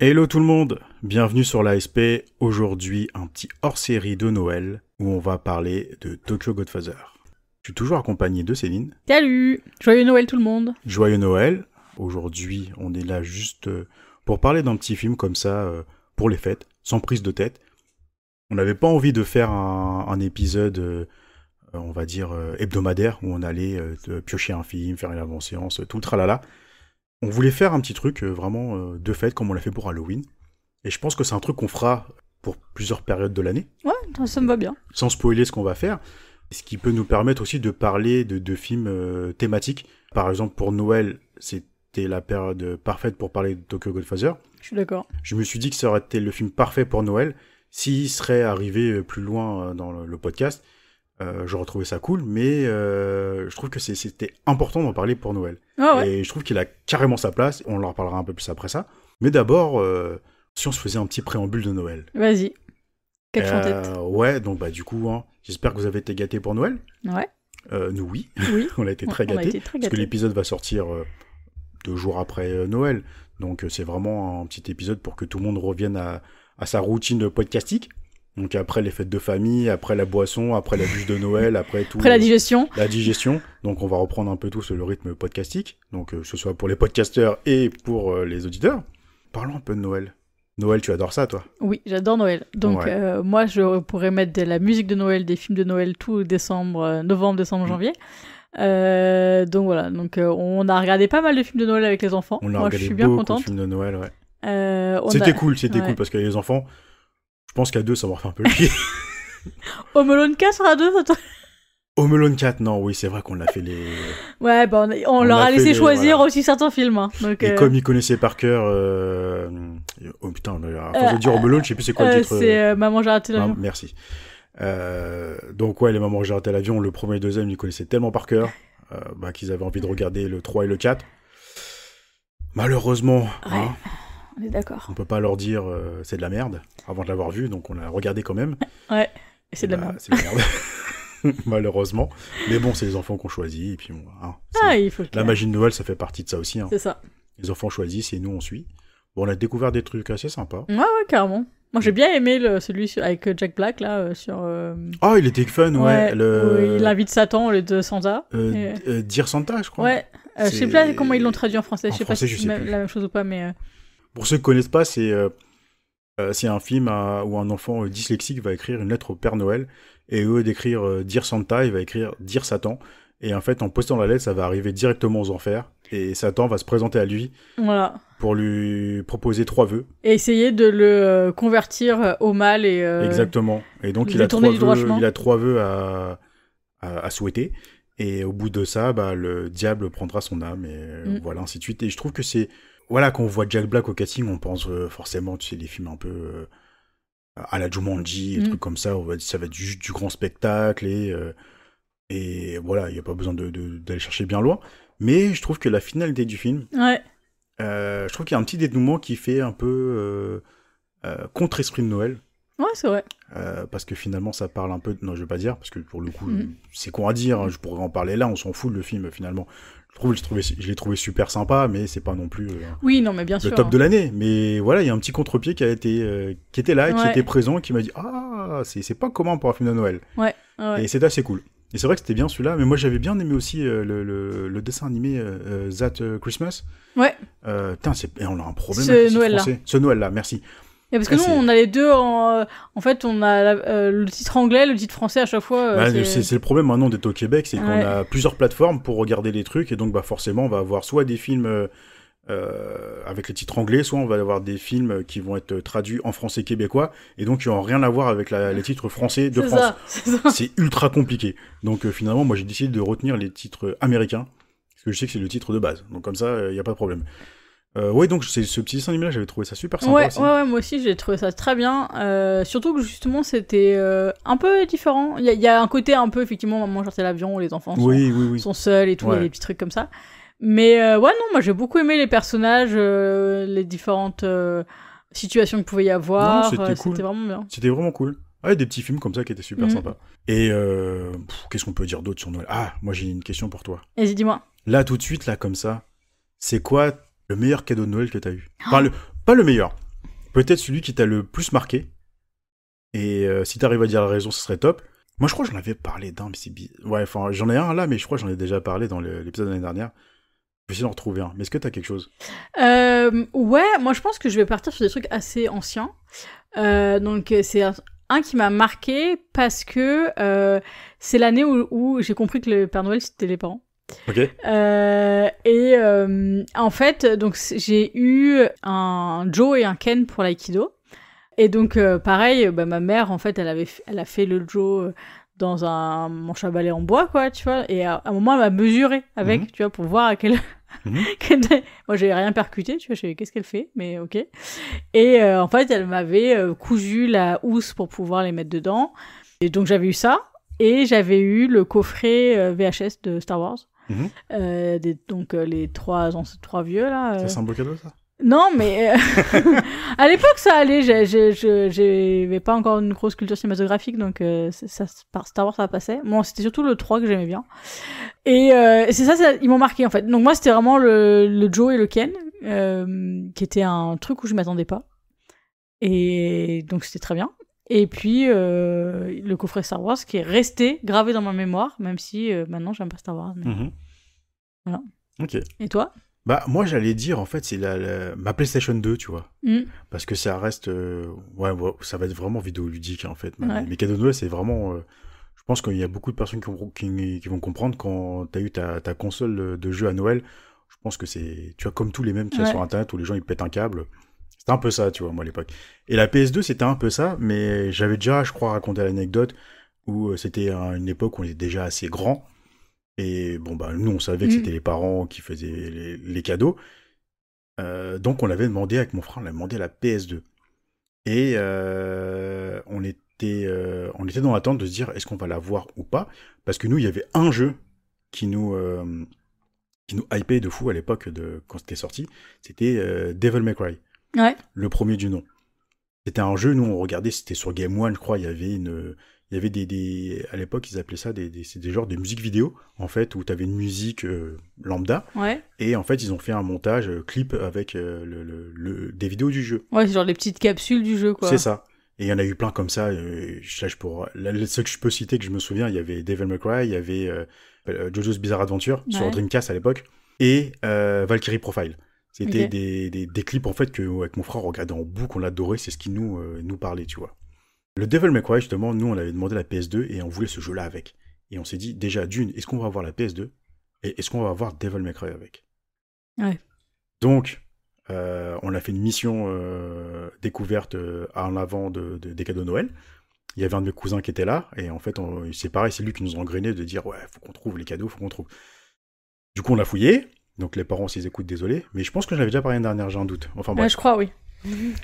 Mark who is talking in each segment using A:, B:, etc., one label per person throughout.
A: Hello tout le monde, bienvenue sur l'ASP. Aujourd'hui, un petit hors-série de Noël où on va parler de Tokyo Godfather. Je suis toujours accompagné de Céline.
B: Salut! Joyeux Noël tout le monde!
A: Joyeux Noël. Aujourd'hui, on est là juste pour parler d'un petit film comme ça, pour les fêtes, sans prise de tête. On n'avait pas envie de faire un épisode, on va dire, hebdomadaire, où on allait piocher un film, faire une avant-séance, tout le tralala. On voulait faire un petit truc vraiment de fête, comme on l'a fait pour Halloween. Et je pense que c'est un truc qu'on fera pour plusieurs périodes de l'année.
B: Ouais, ça me va bien.
A: Sans spoiler ce qu'on va faire. Ce qui peut nous permettre aussi de parler de films thématiques. Par exemple, pour Noël, c'était la période parfaite pour parler de Tokyo Godfather.
B: Je suis d'accord.
A: Je me suis dit que ça aurait été le film parfait pour Noël. S'il serait arrivé plus loin dans le podcast, j'aurais trouvé ça cool, mais je trouve que c'était important d'en parler pour Noël.
B: Ah ouais.
A: Et je trouve qu'il a carrément sa place, on en reparlera un peu plus après ça. Mais d'abord, si on se faisait un petit préambule de Noël.
B: Vas-y. Quelque en tête.
A: Ouais, donc du coup, j'espère que vous avez été gâtés pour Noël.
B: Ouais.
A: Nous, oui.
B: Oui.
A: On a été très gâtés.
B: Parce
A: que l'épisode va sortir 2 jours après Noël. Donc c'est vraiment un petit épisode pour que tout le monde revienne à sa routine podcastique. Donc après les fêtes de famille, après la boisson, après la bûche de Noël, après tout.
B: Après la digestion.
A: La digestion. Donc on va reprendre un peu tous le rythme podcastique. Donc que ce soit pour les podcasteurs et pour les auditeurs. Parlons un peu de Noël. Noël, tu adores ça, toi?
B: Oui, j'adore Noël. Donc
A: ouais.
B: Moi, je pourrais mettre de la musique de Noël, des films de Noël tout novembre, décembre, janvier. Donc voilà. Donc on a regardé pas mal de films de Noël avec les enfants.
A: On a
B: moi, je suis bien contente.
A: de films de Noël, ouais. C'était cool parce qu'il y a les enfants. Je pense qu'à 2, ça m'aurait fait un peu le pied.
B: Home Alone 4 à 2, ça
A: Home Alone 4, non, oui, c'est vrai qu'on l'a fait les...
B: Ouais, on leur a laissé choisir aussi certains films. Hein. Donc,
A: et comme ils connaissaient par cœur... Oh putain, quand je dis Home Alone, je sais plus c'est quoi le titre.
B: C'est Maman, j'ai raté l'avion.
A: Merci. Donc ouais, les Mamans, j'ai raté l'avion, le premier et le deuxième, ils connaissaient tellement par cœur qu'ils avaient envie de regarder le 3 et le 4. Malheureusement...
B: Ouais. On est d'accord.
A: On peut pas leur dire c'est de la merde avant de l'avoir vu, donc on l'a regardé quand même.
B: Ouais, et c'est de la merde.
A: C'est de la merde, malheureusement. Mais bon, c'est les enfants qu'on choisit, et puis
B: il faut
A: la magie de Noël, ça fait partie de ça aussi. Hein.
B: C'est ça.
A: Les enfants choisissent et nous on suit. Bon, on a découvert des trucs assez sympas.
B: Ouais, carrément. Moi j'ai bien aimé celui avec Jack Black là sur.
A: Ah, il était fun, ouais.
B: Où il invite Satan au lieu de Santa.
A: Dire Santa, je crois.
B: Ouais. Je sais pas comment ils l'ont traduit en français. Je sais pas si c'est la même chose ou pas, mais.
A: Pour ceux qui connaissent pas, c'est un film où un enfant dyslexique va écrire une lettre au Père Noël, et au lieu d'écrire Dire Santa, il va écrire Dire Satan. Et en fait, en postant la lettre, ça va arriver directement aux enfers, et Satan va se présenter à lui pour lui proposer 3 vœux. Et
B: essayer de le convertir au mal.
A: Exactement. Et donc, il a 3 vœux à souhaiter. Et au bout de ça, le diable prendra son âme, et voilà, ainsi de suite. Et je trouve que c'est... Voilà, quand on voit Jack Black au casting, on pense forcément, tu sais, des films un peu à la Jumanji, des trucs comme ça, ça va être juste du grand spectacle, et voilà, il n'y a pas besoin d'aller chercher bien loin. Mais je trouve que la finalité du film, je trouve qu'il y a un petit dénouement qui fait un peu contre-esprit de Noël.
B: Ouais, c'est vrai.
A: Parce que finalement, ça parle un peu... Non, je vais pas dire, parce que pour le coup, c'est con à dire, hein, je pourrais en parler là, on s'en fout, le film, finalement. Je l'ai trouvé super sympa, mais c'est pas non plus
B: non, mais bien
A: le top de l'année. Mais voilà, il y a un petit contre-pied qui était là, qui était présent, qui m'a dit « Ah, c'est pas commun pour un film de Noël. » Et c'est assez cool. Et c'est vrai que c'était bien celui-là, mais moi j'avais bien aimé aussi le dessin animé That Christmas.
B: Ouais.
A: Putain, on a un problème avec le titre français. Ce Noël-là, merci.
B: Et parce que nous, on a les deux en fait, on a le titre anglais, le titre français à chaque fois.
A: C'est le problème maintenant d'être au Québec, c'est qu'on a plusieurs plateformes pour regarder les trucs, et donc forcément, on va avoir soit des films avec les titres anglais, soit on va avoir des films qui vont être traduits en français québécois, et donc ils n'ont rien à voir avec les titres français de France. C'est ultra compliqué. Donc finalement, moi j'ai décidé de retenir les titres américains, parce que je sais que c'est le titre de base. Donc comme ça, il n'y a pas de problème. Ouais, donc ce petit dessin animé là, j'avais trouvé ça super sympa aussi.
B: Ouais, moi aussi j'ai trouvé ça très bien. Surtout que justement c'était un peu différent. Il y a un côté un peu, effectivement, Maman, j'ai raté l'avion, où les enfants sont seuls et tout, il y a des petits trucs comme ça. Mais non, moi j'ai beaucoup aimé les personnages, les différentes situations qu'il pouvait y avoir. C'était vraiment bien.
A: C'était vraiment cool. Ouais, des petits films comme ça qui étaient super sympas. Et qu'est-ce qu'on peut dire d'autre sur Noël? Ah, moi j'ai une question pour toi.
B: Vas-y, dis-moi.
A: Là, tout de suite, là, comme ça, c'est quoi le meilleur cadeau de Noël que t'as eu? Enfin, pas le meilleur. peut-être celui qui t'a le plus marqué. Et si t'arrives à dire la raison, ce serait top. Moi, je crois que j'en avais parlé d'un, mais c'est ouais, enfin, j'en ai un là, mais je crois que j'en ai déjà parlé dans l'épisode de l'année dernière. Je vais essayer d'en retrouver un. Mais est-ce que t'as quelque chose?
B: Ouais, moi je pense que je vais partir sur des trucs assez anciens. Donc c'est un qui m'a marqué parce que c'est l'année où j'ai compris que le Père Noël c'était les parents.
A: Ok.
B: En fait, donc j'ai eu un Joe et un Ken pour l'aïkido. Et donc pareil, ma mère en fait elle a fait le Joe dans un manche à balai en bois, quoi, tu vois. Et à un moment elle m'a mesuré avec, tu vois, pour voir à quel moi j'avais rien percuté, tu vois, je sais qu'est-ce qu'elle fait, mais ok. Et en fait elle m'avait cousu la housse pour pouvoir les mettre dedans. Et donc j'avais eu ça, et j'avais eu le coffret VHS de Star Wars. Donc les trois vieux là.
A: Ça c'est un beau cadeau, ça?
B: Non, mais à l'époque ça allait. J'avais pas encore une grosse culture cinématographique, donc par Star Wars ça passait. Bon, c'était surtout le 3 que j'aimais bien. Et c'est ça, ils m'ont marqué en fait. Donc moi c'était vraiment le Joe et le Ken, qui était un truc où je m'attendais pas. Et donc c'était très bien. Et puis le coffret Star Wars qui est resté gravé dans ma mémoire, même si maintenant j'aime pas Star Wars. Mais... Voilà.
A: Ok.
B: Et toi?
A: Bah, moi, j'allais dire, en fait, c'est ma PlayStation 2, tu vois. Parce que ça reste... ouais, ça va être vraiment vidéoludique, en fait. Mes cadeaux de Noël, c'est vraiment... je pense qu'il y a beaucoup de personnes qui vont comprendre quand t'as eu ta console de jeu à Noël. Je pense que c'est... Tu vois, comme tous les mêmes qu'il y a sur Internet, où les gens, ils pètent un câble. C'était un peu ça, tu vois, moi, à l'époque. Et la PS2, c'était un peu ça, mais j'avais déjà, je crois, raconté l'anecdote où c'était une époque où on était déjà assez grand. Et bon, bah, nous, on savait que c'était les parents qui faisaient les cadeaux. Donc, on l'avait demandé avec mon frère, on l'a demandé à la PS2. Et on était dans l'attente de se dire, est-ce qu'on va la voir ou pas? Parce que nous, il y avait un jeu qui nous hypait de fou à l'époque quand c'était sorti. C'était Devil May Cry.
B: Ouais.
A: Le premier du nom. C'était un jeu, nous, on regardait, c'était sur Game One, je crois, il y avait à l'époque, ils appelaient ça des genres de musique vidéo, en fait, où tu avais une musique lambda.
B: Ouais.
A: Et en fait, ils ont fait un montage clip avec des vidéos du jeu.
B: Ouais, c'est genre les petites capsules du jeu, quoi.
A: C'est ça. Et il y en a eu plein comme ça. Ce que je peux citer, que je me souviens, il y avait Devil May Cry, il y avait JoJo's Bizarre Adventure sur Dreamcast à l'époque, et Valkyrie Profile. C'était des clips, en fait, avec mon frère, on regardait en boucle, on l'adorait, c'est ce qui nous parlait, tu vois. Le Devil May Cry, justement, nous, on avait demandé la PS2 et on voulait ce jeu-là avec. Et on s'est dit, déjà, est-ce qu'on va avoir la PS2 et est-ce qu'on va avoir Devil May Cry avec?
B: Ouais.
A: Donc, on a fait une mission découverte en avant des cadeaux de Noël. Il y avait un de mes cousins qui était là, et en fait, c'est pareil, c'est lui qui nous a engrainé de dire, ouais, faut qu'on trouve les cadeaux, faut qu'on trouve. Du coup, on l'a fouillé, donc les parents, s'ils écoutent, désolé, mais je pense que j'avais déjà parlé l'année dernière, j'ai un doute. Enfin, bref.
B: Je crois, oui.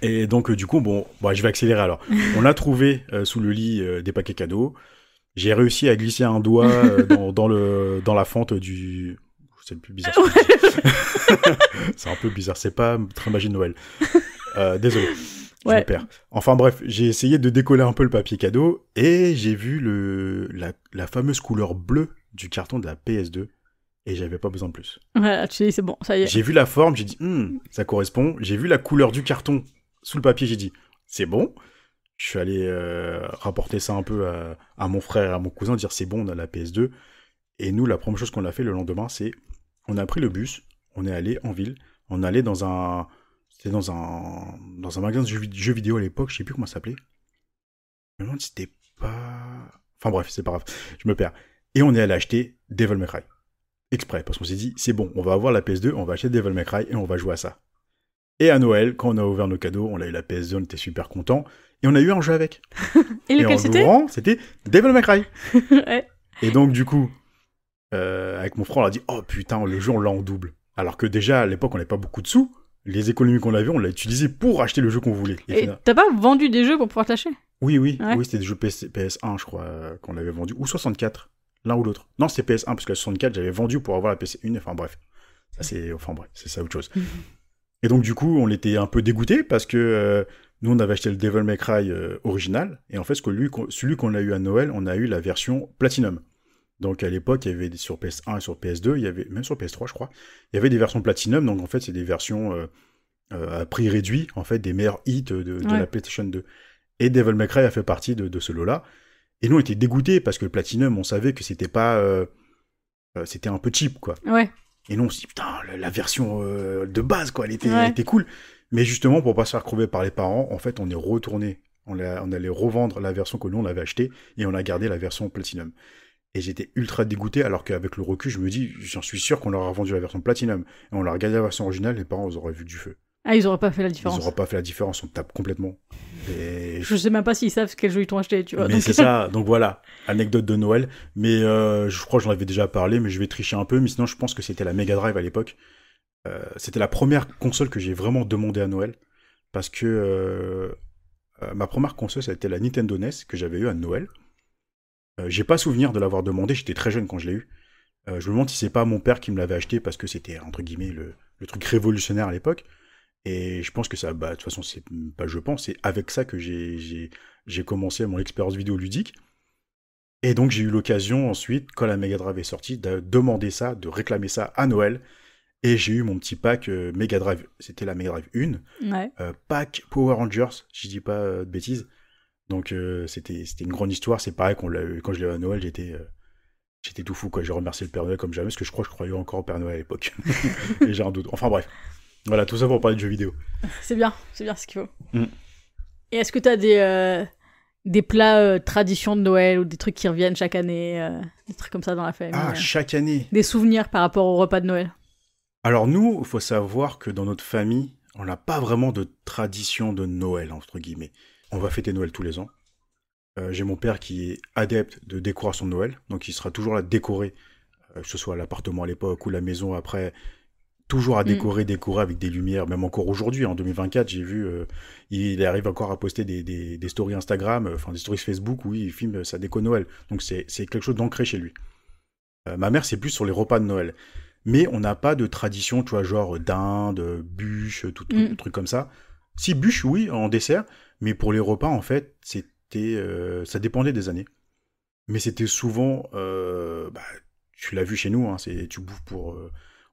A: Et donc, du coup, je vais accélérer alors. On a trouvé sous le lit des paquets cadeaux. J'ai réussi à glisser un doigt dans la fente du... C'est un peu bizarre. C'est un peu bizarre. C'est pas très magie de Noël. Désolé. Je me perds. Enfin bref, j'ai essayé de décoller un peu le papier cadeau et j'ai vu la fameuse couleur bleue du carton de la PS2 et j'avais pas besoin de plus.
B: Voilà, tu dis c'est bon, ça y est.
A: J'ai vu la forme, j'ai dit ça correspond. J'ai vu la couleur du carton sous le papier, j'ai dit c'est bon. Je suis allé rapporter ça un peu à mon frère et à mon cousin, dire c'est bon, on a la PS2. Et nous, la première chose qu'on a fait le lendemain, c'est on a pris le bus, on est allé en ville, on est allé dans un magasin de jeux vidéo à l'époque, je sais plus comment ça s'appelait. Je me demande si c'était pas... Enfin bref, c'est pas grave, je me perds. Et on est allé acheter Devil May Cry. Exprès, parce qu'on s'est dit, c'est bon, on va avoir la PS2, on va acheter Devil May Cry et on va jouer à ça. Et à Noël, quand on a ouvert nos cadeaux, on a eu la PS2, on était super contents, et on a eu un jeu avec.
B: Et lequel c'était ?
A: C'était Devil May Cry.
B: Ouais.
A: Et donc du coup, avec mon frère, on a dit, oh putain, le jeu on l'a en double. Alors que déjà, à l'époque, on n'avait pas beaucoup de sous. Les économies qu'on avait, on l'a utilisé pour acheter le jeu qu'on voulait.
B: Et t'as pas vendu des jeux pour pouvoir t'acheter ?
A: Oui, c'était des jeux PS1, je crois, qu'on avait vendu. Ou 64, l'un ou l'autre. Non, c'était PS1, parce que la 64, j'avais vendu pour avoir la PS1. Enfin bref, c'est ça autre chose. Et donc du coup, on était un peu dégoûtés, parce que nous, on avait acheté le Devil May Cry original. Et en fait, celui qu'on a eu à Noël, on a eu la version Platinum. Donc à l'époque, il y avait sur PS1 et sur PS2, il y avait même sur PS3, je crois, il y avait des versions Platinum. Donc en fait, c'est des versions à prix réduit, en fait, des meilleurs hits de la PlayStation 2. Et Devil May Cry a fait partie de ce lot-là. Et nous, on était dégoûtés parce que le Platinum, on savait que c'était pas... c'était un peu cheap, quoi.
B: Ouais.
A: Et nous, on se dit, putain, la version de base, quoi, elle était cool. Mais justement, pour pas se faire crever par les parents, en fait, on est retourné. On allait revendre la version que nous, on avait achetée et on a gardé la version Platinum. Et j'étais ultra dégoûté, alors qu'avec le recul, je me dis, j'en suis sûr qu'on leur a vendu la version Platinum. Et on leur a gardé la version originale, les parents, ils auraient vu du feu.
B: Ah, ils auraient pas fait la différence.
A: Ils auraient pas fait la différence, on tape complètement. Et...
B: Je sais même pas s'ils savent quel jeu ils t'ont acheté, tu vois.
A: Mais donc... c'est ça, donc voilà, anecdote de Noël. Mais je crois que j'en avais déjà parlé, mais je vais tricher un peu. Mais sinon, je pense que c'était la Mega Drive à l'époque. C'était la première console que j'ai vraiment demandé à Noël. Parce que ma première console, ça a été la Nintendo NES que j'avais eue à Noël. J'ai pas souvenir de l'avoir demandé, j'étais très jeune quand je l'ai eu. Je me demande si c'est pas mon père qui me l'avait acheté parce que c'était, entre guillemets, le truc révolutionnaire à l'époque. Et je pense que ça, de toute façon, c'est pas je pense, c'est avec ça que j'ai commencé mon expérience vidéoludique. Et donc j'ai eu l'occasion ensuite, quand la Mega Drive est sortie, de demander ça, de réclamer ça à Noël. Et j'ai eu mon petit pack Mega Drive, c'était la Mega Drive 1.
B: Ouais.
A: Pack Power Rangers, si je dis pas de bêtises. Donc c'était une grande histoire, c'est pareil, quand je l'ai eu à Noël, j'étais tout fou, quoi. J'ai remercié le Père Noël comme jamais, parce que je croyais encore au Père Noël à l'époque. Et j'ai un doute. Enfin bref. Voilà, tout ça pour parler de jeux vidéo.
B: C'est bien ce qu'il faut. Et est-ce que t'as des plats traditions de Noël ou des trucs qui reviennent chaque année, des trucs comme ça dans la famille?
A: Ah, chaque année.
B: Des souvenirs par rapport au repas de Noël?
A: Alors nous, il faut savoir que dans notre famille, on n'a pas vraiment de tradition de Noël, entre guillemets. On va fêter Noël tous les ans. J'ai mon père qui est adepte de décoration de Noël, donc il sera toujours là décoré, que ce soit l'appartement à l'époque ou la maison après... Toujours à décorer avec des lumières, même encore aujourd'hui, en 2024, j'ai vu, il arrive encore à poster des stories Instagram, enfin des stories Facebook où il filme sa déco Noël. Donc c'est quelque chose d'ancré chez lui. Ma mère, c'est plus sur les repas de Noël. Mais on n'a pas de tradition, tu vois, genre dinde, bûche, tout truc comme ça. Si, bûche, oui, en dessert, mais pour les repas, en fait, c'était, ça dépendait des années. Mais c'était souvent, tu l'as vu chez nous, hein, tu bouffes pour...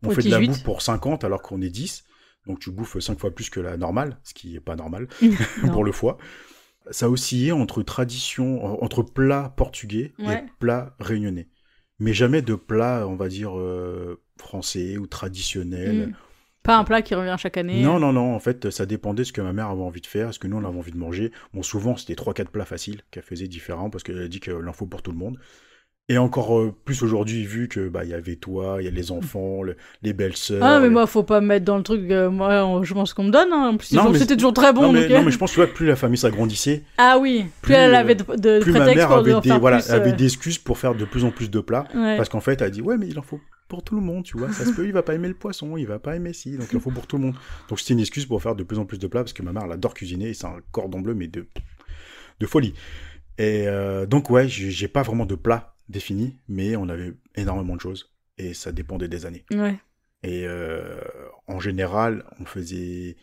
A: On fait de la bouffe pour 50 alors qu'on est 10. Donc tu bouffes 5 fois plus que la normale, ce qui n'est pas normal pour le foie. Ça oscillait entre tradition, entre plats portugais et plats réunionnais. Mais jamais de plats, on va dire, français ou traditionnels.
B: Pas un plat qui revient chaque année.
A: Non. En fait, ça dépendait de ce que ma mère avait envie de faire, ce que nous, on avait envie de manger. Bon, souvent, c'était 3-4 plats faciles qu'elle faisait différents parce qu'elle a dit qu'il en faut pour tout le monde. Et encore plus aujourd'hui, vu que y avait toi, il y a les enfants, les belles-sœurs...
B: Ah, mais moi, faut pas me mettre dans le truc... moi, je mange ce qu'on me donne. Hein. En plus, c'était toujours très bon.
A: Non, mais je pense que plus la famille s'agrandissait...
B: Ah oui, plus elle avait de
A: plus
B: prétextes
A: ma mère
B: pour
A: avait des excuses pour faire de plus en plus de plats. Ouais. Parce qu'en fait, elle a dit, ouais, mais il en faut pour tout le monde, tu vois. Ça se peut, il va pas aimer le poisson, il va pas aimer ci, donc il en faut pour tout le monde. Donc c'était une excuse pour faire de plus en plus de plats, parce que ma mère, elle adore cuisiner, et c'est un cordon bleu, mais de folie. Et donc, ouais, j'ai pas vraiment de plats défini, mais on avait énormément de choses et ça dépendait des années.
B: Ouais.
A: Et en général, on faisait...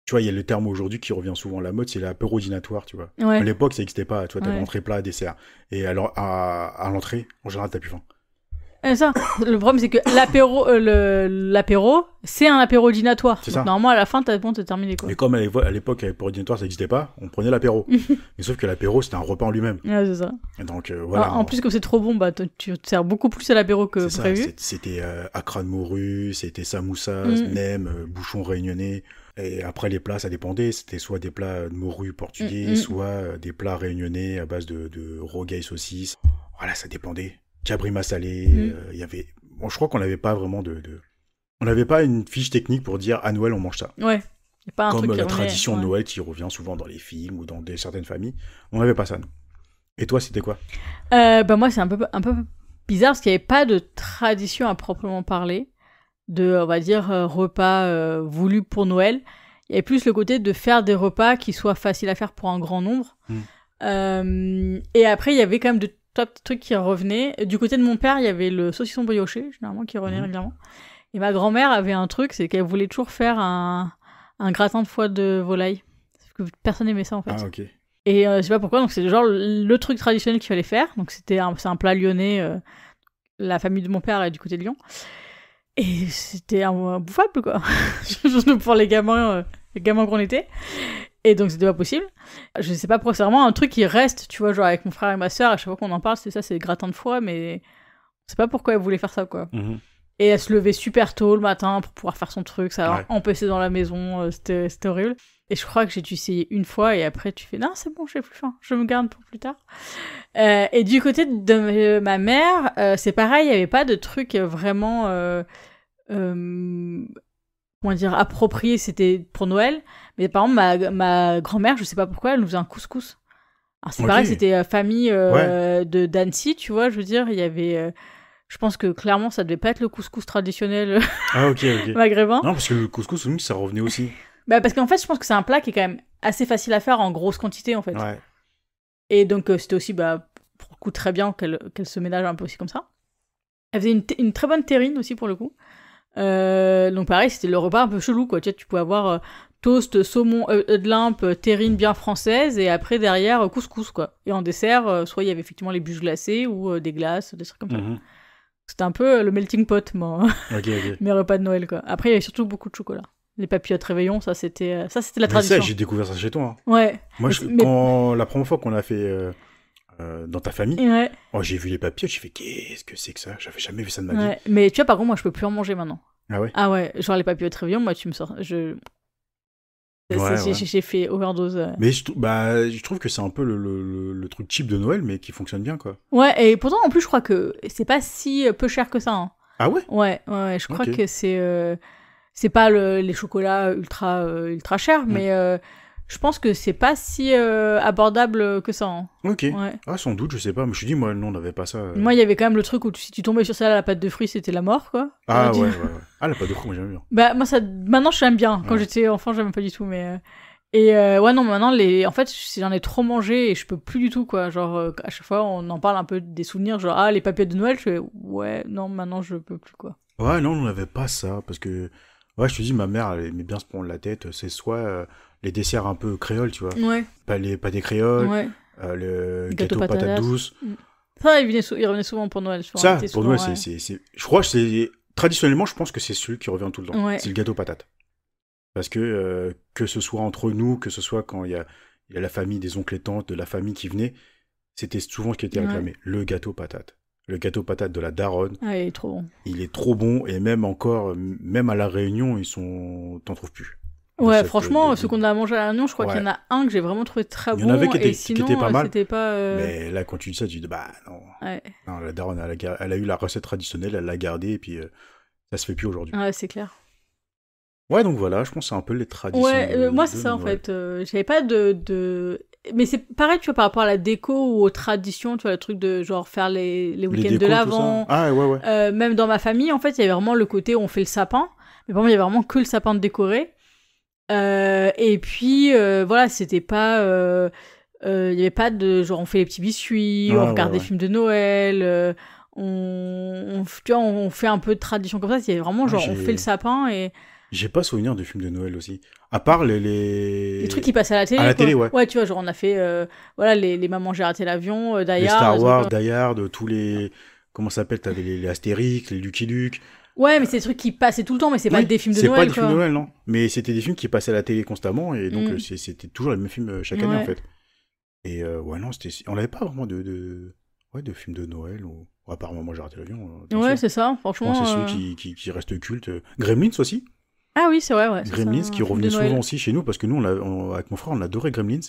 A: Tu vois, il y a le terme aujourd'hui qui revient souvent à la mode, c'est l'apéro dînatoire, tu vois.
B: Ouais.
A: À l'époque, ça n'existait pas, tu vois, t'avais entrée, plat, dessert. Et alors, à l'entrée, en général, t'as plus faim.
B: Et ça, le problème, c'est que l'apéro, c'est un apéro dînatoire.
A: C'est ça.
B: Normalement, à la fin, t'as terminé, quoi.
A: Mais comme à l'époque, l'apéro dînatoire, ça n'existait pas, on prenait l'apéro. Mais sauf que l'apéro, c'était un repas en lui-même.
B: Ouais, c'est ça.
A: Et donc, voilà.
B: En plus, comme c'est trop bon, tu te sers beaucoup plus à l'apéro que prévu.
A: C'était accra de morue, c'était samoussa, nem, bouchon réunionnais. Et après, les plats, ça dépendait. C'était soit des plats de morue portugais, soit des plats réunionnais à base de rogaille saucisse. Voilà, ça dépendait. Cabrima salé, il y avait... Bon, je crois qu'on n'avait pas vraiment On n'avait pas une fiche technique pour dire à Noël on mange ça.
B: Ouais. Pas un
A: comme
B: truc
A: la tradition de Noël qui revient souvent dans les films ou dans certaines familles. On n'avait pas ça, nous. Et toi, c'était quoi?
B: Moi, c'est un peu bizarre parce qu'il n'y avait pas de tradition à proprement parler de, on va dire, repas voulus pour Noël. Il y avait plus le côté de faire des repas qui soient faciles à faire pour un grand nombre. Et après, il y avait quand même de top trucs qui revenaient. Du côté de mon père, il y avait le saucisson brioché, généralement, qui revenait régulièrement. Et ma grand-mère avait un truc, c'est qu'elle voulait toujours faire un gratin de foie de volaille. Parce que personne n'aimait ça, en fait.
A: Ah, ok.
B: Et je sais pas pourquoi, donc c'est genre le truc traditionnel qu'il fallait faire. Donc c'est un plat lyonnais, la famille de mon père est du côté de Lyon. Et c'était imbouffable, quoi. Pour les gamins qu'on était. Et donc, c'était pas possible. Je sais pas pourquoi, c'est vraiment un truc qui reste, tu vois, genre avec mon frère et ma sœur, à chaque fois qu'on en parle, c'est ça, c'est des gratins de foie, mais je sais pas pourquoi elle voulait faire ça, quoi. Et elle se levait super tôt le matin pour pouvoir faire son truc, ça empêchait dans la maison, c'était horrible. Et je crois que j'ai dû essayer une fois, et après tu fais « Non, c'est bon, j'ai plus faim, je me garde pour plus tard. » Et du côté de ma mère, c'est pareil, il n'y avait pas de truc vraiment... comment dire, approprié, c'était pour Noël. Mais par exemple, ma grand-mère, je sais pas pourquoi, elle nous faisait un couscous. Alors c'est pareil, c'était famille d'Annecy, tu vois, je veux dire, il y avait... je pense que clairement, ça devait pas être le couscous traditionnel maghrébin.
A: Non, parce que le couscous, nous, ça revenait aussi.
B: Bah, parce qu'en fait, je pense que c'est un plat qui est quand même assez facile à faire en grosse quantité, en fait.
A: Ouais.
B: Et donc, c'était aussi, pour le coup, très bien qu'elle se ménage un peu aussi comme ça. Elle faisait une très bonne terrine aussi, pour le coup. Donc, pareil, c'était le repas un peu chelou, quoi. Tu pouvais avoir toast, saumon, de limpe, terrine bien française, et après, derrière, couscous, quoi. Et en dessert, soit il y avait effectivement les bûches glacées, ou des glaces, des trucs comme ça. C'était un peu le melting pot, moi. Mes repas de Noël, quoi. Après, il y avait surtout beaucoup de chocolat. Les papillotes réveillon, ça c'était la tradition.
A: Ça, j'ai découvert ça chez toi. Hein.
B: Ouais.
A: Moi, la première fois qu'on l'a fait dans ta famille, j'ai vu les papillotes, j'ai fait qu'est-ce que c'est que ça? J'avais jamais vu ça de ma vie.
B: Mais tu vois, par contre, moi, je peux plus en manger maintenant.
A: Ah ouais?
B: Ah ouais, genre les papillotes réveillon, moi, tu me sors. J'ai fait overdose.
A: Mais je trouve que c'est un peu le truc cheap de Noël, mais qui fonctionne bien, quoi.
B: Ouais, et pourtant, en plus, je crois que c'est pas si peu cher que ça. Hein.
A: Ah ouais?
B: Ouais, je crois que c'est pas les chocolats ultra chers, mais je pense que c'est pas si abordable que ça. Hein.
A: Ok. Ouais. Ah, sans doute, je sais pas. Mais je me suis dit, moi, non, on n'avait pas ça.
B: Moi, il y avait quand même le truc où si tu tombais sur ça à la pâte de fruits, c'était la mort, quoi.
A: Ah ouais. Ah, la pâte de fruits, moi, j'aime bien.
B: Bah, moi, maintenant, je l'aime bien. Quand j'étais enfant, j'aimais pas du tout, mais... Et non, maintenant, en fait, j'en ai trop mangé et je peux plus du tout, quoi. Genre, à chaque fois, on en parle un peu des souvenirs, genre, les papillotes de Noël, je fais, ouais, non, maintenant, je peux plus, quoi.
A: Ouais, non, on n'avait pas ça, parce que... Ouais, je te dis, ma mère, elle aimait bien se prendre la tête. C'est soit les desserts un peu créoles, tu vois.
B: Ouais.
A: Pas les pâtés créoles, le gâteau patates douces.
B: Ça, il revenait souvent pour Noël.
A: Ça, pour Noël, c'est... Je crois que c'est... Traditionnellement, je pense que c'est celui qui revient tout le temps. Ouais. C'est le gâteau patate. Parce que ce soit entre nous, que ce soit quand il y a la famille, des oncles et tantes, de la famille qui venait, c'était souvent ce qui était réclamé. Le gâteau patate. Le gâteau patate de la daronne.
B: Ah, il est trop bon.
A: Il est trop bon, et même à la Réunion, t'en trouves plus.
B: Ouais, franchement, ceux qu'on a mangé à la Réunion, je crois qu'il y en a un que j'ai vraiment trouvé très bon. Il y en avait qui étaient pas mal.
A: Mais là, quand tu dis ça, tu dis, bah non. Ouais. Non, la daronne, elle a eu la recette traditionnelle, elle l'a gardée, et puis ça se fait plus aujourd'hui.
B: Ouais, c'est clair.
A: Ouais, donc voilà, je pense que c'est un peu les traditions.
B: Ouais, moi, c'est ça, en fait. J'avais pas de... Mais c'est pareil, tu vois, par rapport à la déco ou aux traditions, tu vois, le truc de genre faire les week-ends de l'Avent.
A: Ah, ouais.
B: Même dans ma famille, en fait, il y avait vraiment le côté où on fait le sapin. Mais par contre, il y avait vraiment que le sapin décoré. Et puis, voilà, c'était pas... il y avait pas de... Genre, on fait les petits biscuits, on regarde des films de Noël, tu vois, on fait un peu de tradition comme ça. Il y avait vraiment, genre, on fait le sapin et...
A: J'ai pas souvenir de films de Noël aussi. À part les
B: trucs qui passaient à la télé.
A: À la télé, ouais.
B: Ouais, tu vois, genre on a fait voilà, les Mamans j'ai raté l'avion, Die Hard.
A: Les Star Wars, Die Hard, tous les... Comment ça s'appelle? T'avais les Astérix, les Lucky Luke.
B: Ouais, mais c'est des trucs qui passaient tout le temps, mais c'est pas des films de Noël.
A: C'est pas des films de Noël, non. Mais c'était des films qui passaient à la télé constamment, et donc c'était toujours les mêmes films chaque année, en fait. Et ouais, non, on n'avait pas vraiment de films de Noël, ou... à part Maman j'ai raté l'avion.
B: Ouais, c'est ça, franchement.
A: C'est celui qui reste culte. Gremlins aussi.
B: Ah oui, c'est vrai, ouais.
A: Gremlins, qui revenait souvent aussi chez nous, parce que nous, avec mon frère, on adorait Gremlins.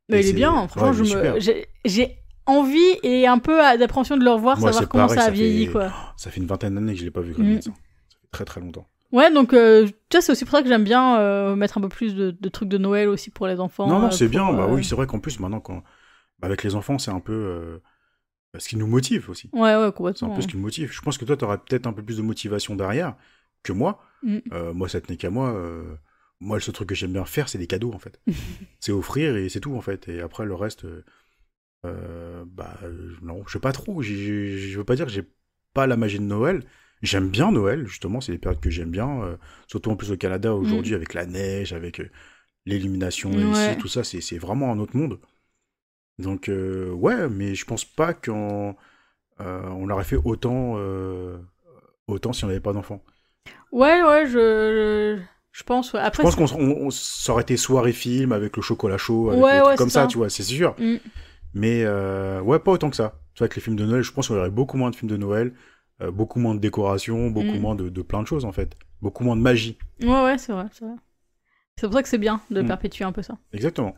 B: Mais il est bien, franchement, j'ai envie et un peu d'appréhension de le revoir, savoir comment ça a vieilli, quoi.
A: Ça fait une vingtaine d'années que je l'ai pas vu, Gremlins. Ça fait très très longtemps.
B: Ouais, donc, tu vois, c'est aussi pour ça que j'aime bien mettre un peu plus de trucs de Noël aussi pour les enfants.
A: Non, c'est bien, bah oui, c'est vrai qu'en plus, maintenant, avec les enfants, c'est un peu... ce qui nous motive aussi.
B: Ouais, complètement.
A: C'est un peu ce qui nous motive. Je pense que toi, t'auras peut-être un peu plus de motivation derrière que moi. Moi, ça tenait qu'à moi. Moi, le seul truc que j'aime bien faire, c'est des cadeaux, en fait. C'est offrir et c'est tout, en fait. Et après, le reste, non, je sais pas trop. Je veux pas dire que j'ai pas la magie de Noël. J'aime bien Noël, justement. C'est les périodes que j'aime bien. Surtout en plus au Canada, aujourd'hui, avec la neige, avec l'illumination ici, tout ça, c'est vraiment un autre monde. Donc, ouais, mais je pense pas qu'on aurait fait autant si on n'avait pas d'enfants.
B: Ouais, je pense. Ouais. Après,
A: je pense ça aurait été soirée film avec le chocolat chaud, avec des trucs comme ça, tu vois, c'est sûr. Mais ouais, pas autant que ça. Tu vois, avec les films de Noël, je pense qu'il y aurait beaucoup moins de films de Noël, beaucoup moins de décoration, beaucoup moins de plein de choses, en fait. Beaucoup moins de magie.
B: Ouais, c'est vrai. C'est pour ça que c'est bien de perpétuer un peu ça.
A: Exactement.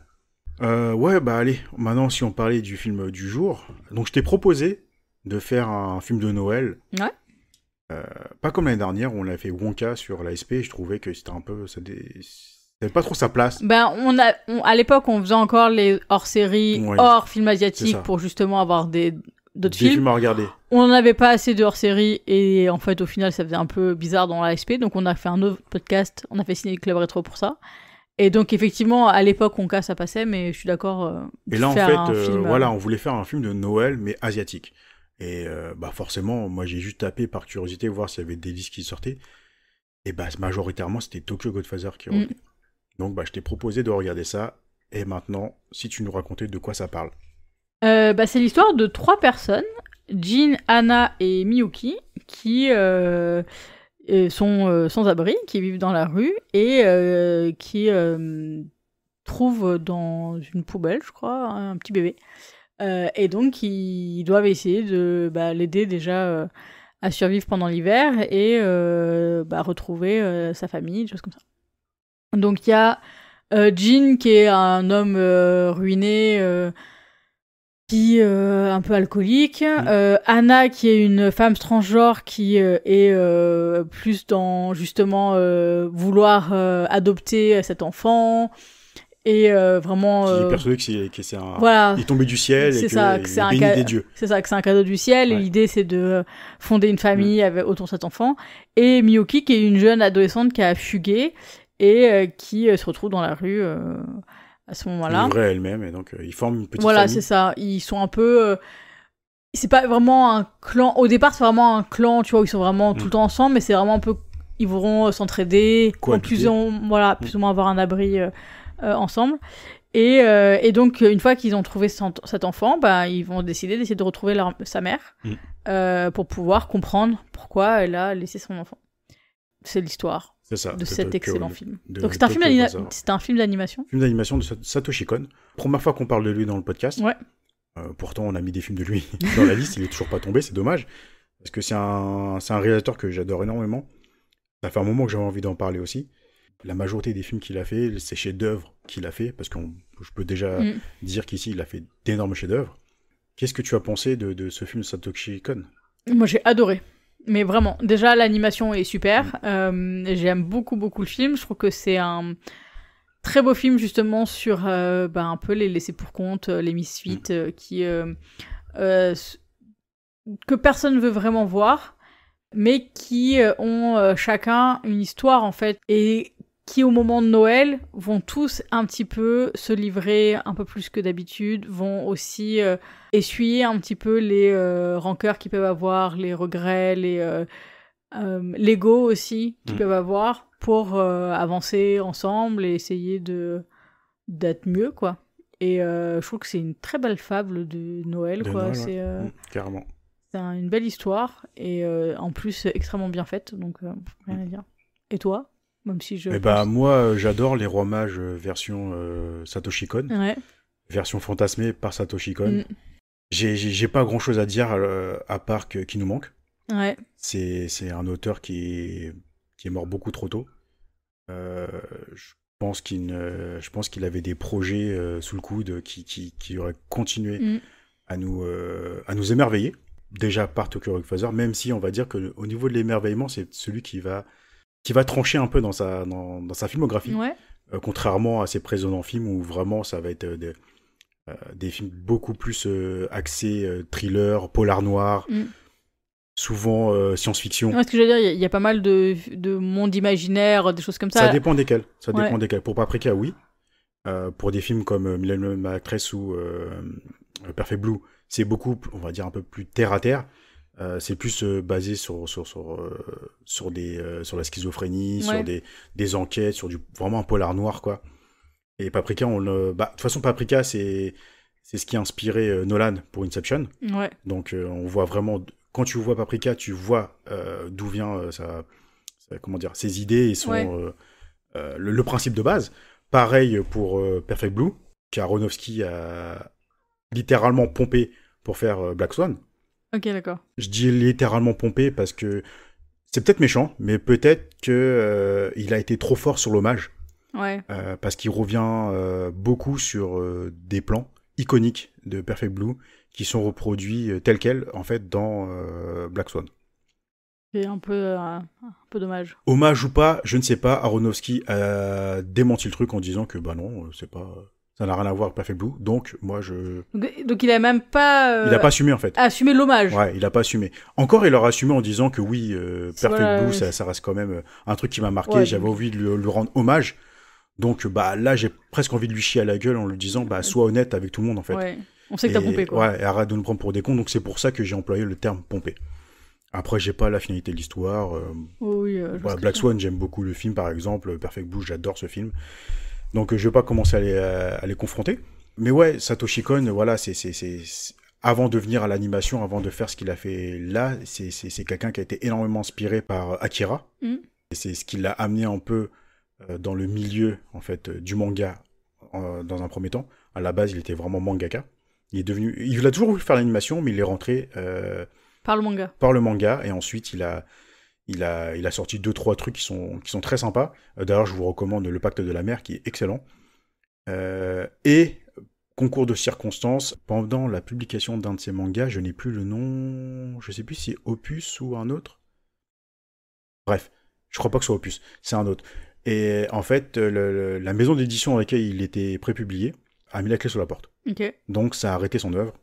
A: Ouais, bah allez, maintenant, si on parlait du film du jour. Donc, je t'ai proposé de faire un film de Noël.
B: Ouais.
A: Pas comme l'année dernière où on a fait Wonka sur l'ASP, je trouvais que c'était un peu... C'était pas trop sa place.
B: Ben, à l'époque, on faisait encore les hors-séries, hors films asiatiques pour justement avoir d'autres films
A: à regarder.
B: On n'avait pas assez de hors-séries et en fait, au final, ça faisait un peu bizarre dans l'ASP. Donc, on a fait un autre podcast, on a fait Ciné Club Rétro pour ça. Et donc, effectivement, à l'époque, Wonka, ça passait, mais je suis d'accord.
A: Et là, en fait, voilà, on voulait faire un film de Noël, mais asiatique. Et bah forcément, moi j'ai juste tapé par curiosité voir s'il y avait des listes qui sortaient. Et bah majoritairement c'était Tokyo Godfather qui revenait. Donc bah je t'ai proposé de regarder ça. Et maintenant, si tu nous racontais de quoi ça parle.
B: Bah c'est l'histoire de 3 personnes, Jin, Anna et Miyuki, qui sont sans abri, qui vivent dans la rue et qui trouvent dans une poubelle, je crois, un petit bébé. Et donc, ils doivent essayer de l'aider déjà à survivre pendant l'hiver et retrouver sa famille, des choses comme ça. Donc, il y a Jin, qui est un homme ruiné, qui est un peu alcoolique. Anna, qui est une femme transgenre qui est plus dans, justement, vouloir adopter cet enfant. Et vraiment
A: qui est persuadé que c'est un il est tombé du ciel et que c'est béni des dieux.
B: C'est ça, que c'est un cadeau du ciel et l'idée c'est de fonder une famille autour de cet enfant. Et Miyuki, qui est une jeune adolescente qui a fugué et qui se retrouve dans la rue à ce moment-là.
A: Livrée elle-même et donc ils forment une petite
B: famille.
A: Voilà,
B: c'est ça, ils sont un peu c'est pas vraiment un clan, au départ c'est vraiment un clan, tu vois, où ils sont vraiment tout le temps ensemble, mais c'est vraiment un peu, ils vont s'entraider, plus ou moins avoir un abri ensemble. Et donc, une fois qu'ils ont trouvé cet enfant, ils vont décider d'essayer de retrouver sa mère pour pouvoir comprendre pourquoi elle a laissé son enfant. C'est l'histoire de cet excellent film. Donc, c'est un film d'animation.
A: Film d'animation de Satoshi Kon. Première fois qu'on parle de lui dans le podcast.
B: Ouais.
A: Pourtant, on a mis des films de lui dans la liste. Il est toujours pas tombé, c'est dommage. Parce que c'est un réalisateur que j'adore énormément. Ça fait un moment que j'avais envie d'en parler aussi. La majorité des films qu'il a fait, c'est chefs-d'œuvre qu'il a fait, parce que je peux déjà dire qu'ici, il a fait d'énormes chefs-d'œuvre. Qu'est-ce que tu as pensé de ce film de Satoshi Kon ?
B: Moi, j'ai adoré. Mais vraiment, déjà, l'animation est super. J'aime beaucoup, beaucoup le film. Je trouve que c'est un très beau film, justement, sur un peu les laissés pour compte, les misfits, que personne ne veut vraiment voir, mais qui ont chacun une histoire, en fait, et qui, au moment de Noël, vont tous un petit peu se livrer un peu plus que d'habitude, vont aussi essuyer un petit peu les rancœurs qu'ils peuvent avoir, les regrets, l'ego aussi qu'ils peuvent avoir pour avancer ensemble et essayer d'être mieux, quoi. Et je trouve que c'est une très belle fable de Noël, quoi.
A: Noël, c'est carrément.
B: C'est une belle histoire et en plus extrêmement bien faite, donc rien à dire. Et toi ? Même si
A: moi, j'adore les rois mages version Satoshi Kon. Ouais. Version fantasmée par Satoshi Kon. J'ai pas grand-chose à dire à part qu'il nous manque.
B: Ouais.
A: C'est un auteur qui est mort beaucoup trop tôt. Je pense qu'il avait des projets sous le coude qui auraient continué à nous émerveiller. Déjà par Tokyo Godfather, même si on va dire qu'au niveau de l'émerveillement, c'est celui qui va trancher un peu dans sa filmographie, contrairement à ses précédents films où vraiment ça va être des films beaucoup plus axés thriller, polar noir, souvent science-fiction.
B: Ouais, ce que je veux dire, il y a pas mal de monde imaginaire, des choses comme ça.
A: Ça dépend desquels. Pour Paprika, oui. Pour des films comme Millennium Actress ou Perfect Blue, c'est beaucoup, on va dire, un peu plus terre à terre. C'est plus basé sur la schizophrénie, sur des enquêtes, sur vraiment un polar noir, quoi. Et Paprika, de toute façon, Paprika, c'est ce qui a inspiré Nolan pour Inception.
B: Ouais.
A: Donc on voit vraiment, quand tu vois Paprika, tu vois d'où vient ses idées et le principe de base. Pareil pour Perfect Blue, qu'Aronofsky a littéralement pompé pour faire Black Swan.
B: Ok, d'accord.
A: Je dis littéralement pompé parce que c'est peut-être méchant, mais peut-être que il a été trop fort sur l'hommage.
B: Ouais.
A: Parce qu'il revient beaucoup sur des plans iconiques de Perfect Blue qui sont reproduits tels quels, en fait, dans Black Swan.
B: C'est un peu dommage.
A: Hommage ou pas, je ne sais pas. Aronofsky a démenti le truc en disant que bah non, c'est pas, ça n'a rien à voir avec Perfect Blue. Donc moi
B: donc il a même pas.
A: Il a pas assumé en fait.
B: Assumé l'hommage.
A: Ouais, il a pas assumé. Encore, il aurait assumé en disant que oui, Perfect Blue, ça reste quand même un truc qui m'a marqué. Ouais, j'avais envie de lui rendre hommage. Donc bah là, j'ai presque envie de lui chier à la gueule en lui disant bah sois honnête avec tout le monde en fait.
B: Ouais. On sait que t'as pompé quoi.
A: Ouais, et arrête de nous prendre pour des cons. Donc c'est pour ça que j'ai employé le terme pompé. Après, j'ai pas la finalité de l'histoire. Black Swan, j'aime beaucoup le film, par exemple. Perfect Blue, j'adore ce film. Donc, je vais pas commencer à les confronter. Mais ouais, Satoshi Kon, voilà, avant de venir à l'animation, avant de faire ce qu'il a fait là, c'est quelqu'un qui a été énormément inspiré par Akira. Et c'est ce qui l'a amené un peu dans le milieu, en fait, du manga dans un premier temps. À la base, il était vraiment mangaka. Il a toujours voulu faire l'animation, mais il est rentré...
B: Par le manga.
A: Par le manga, et ensuite il a sorti 2-3 trucs qui sont très sympas. D'ailleurs, je vous recommande Le Pacte de la Mer, qui est excellent. Et, concours de circonstances, pendant la publication d'un de ses mangas, je n'ai plus le nom, je sais plus si c'est Opus ou un autre. Bref, je crois pas que ce soit Opus, c'est un autre. Et en fait, la maison d'édition dans laquelle il était prépublié a mis la clé sur la porte.
B: Okay.
A: Donc ça a arrêté son œuvre.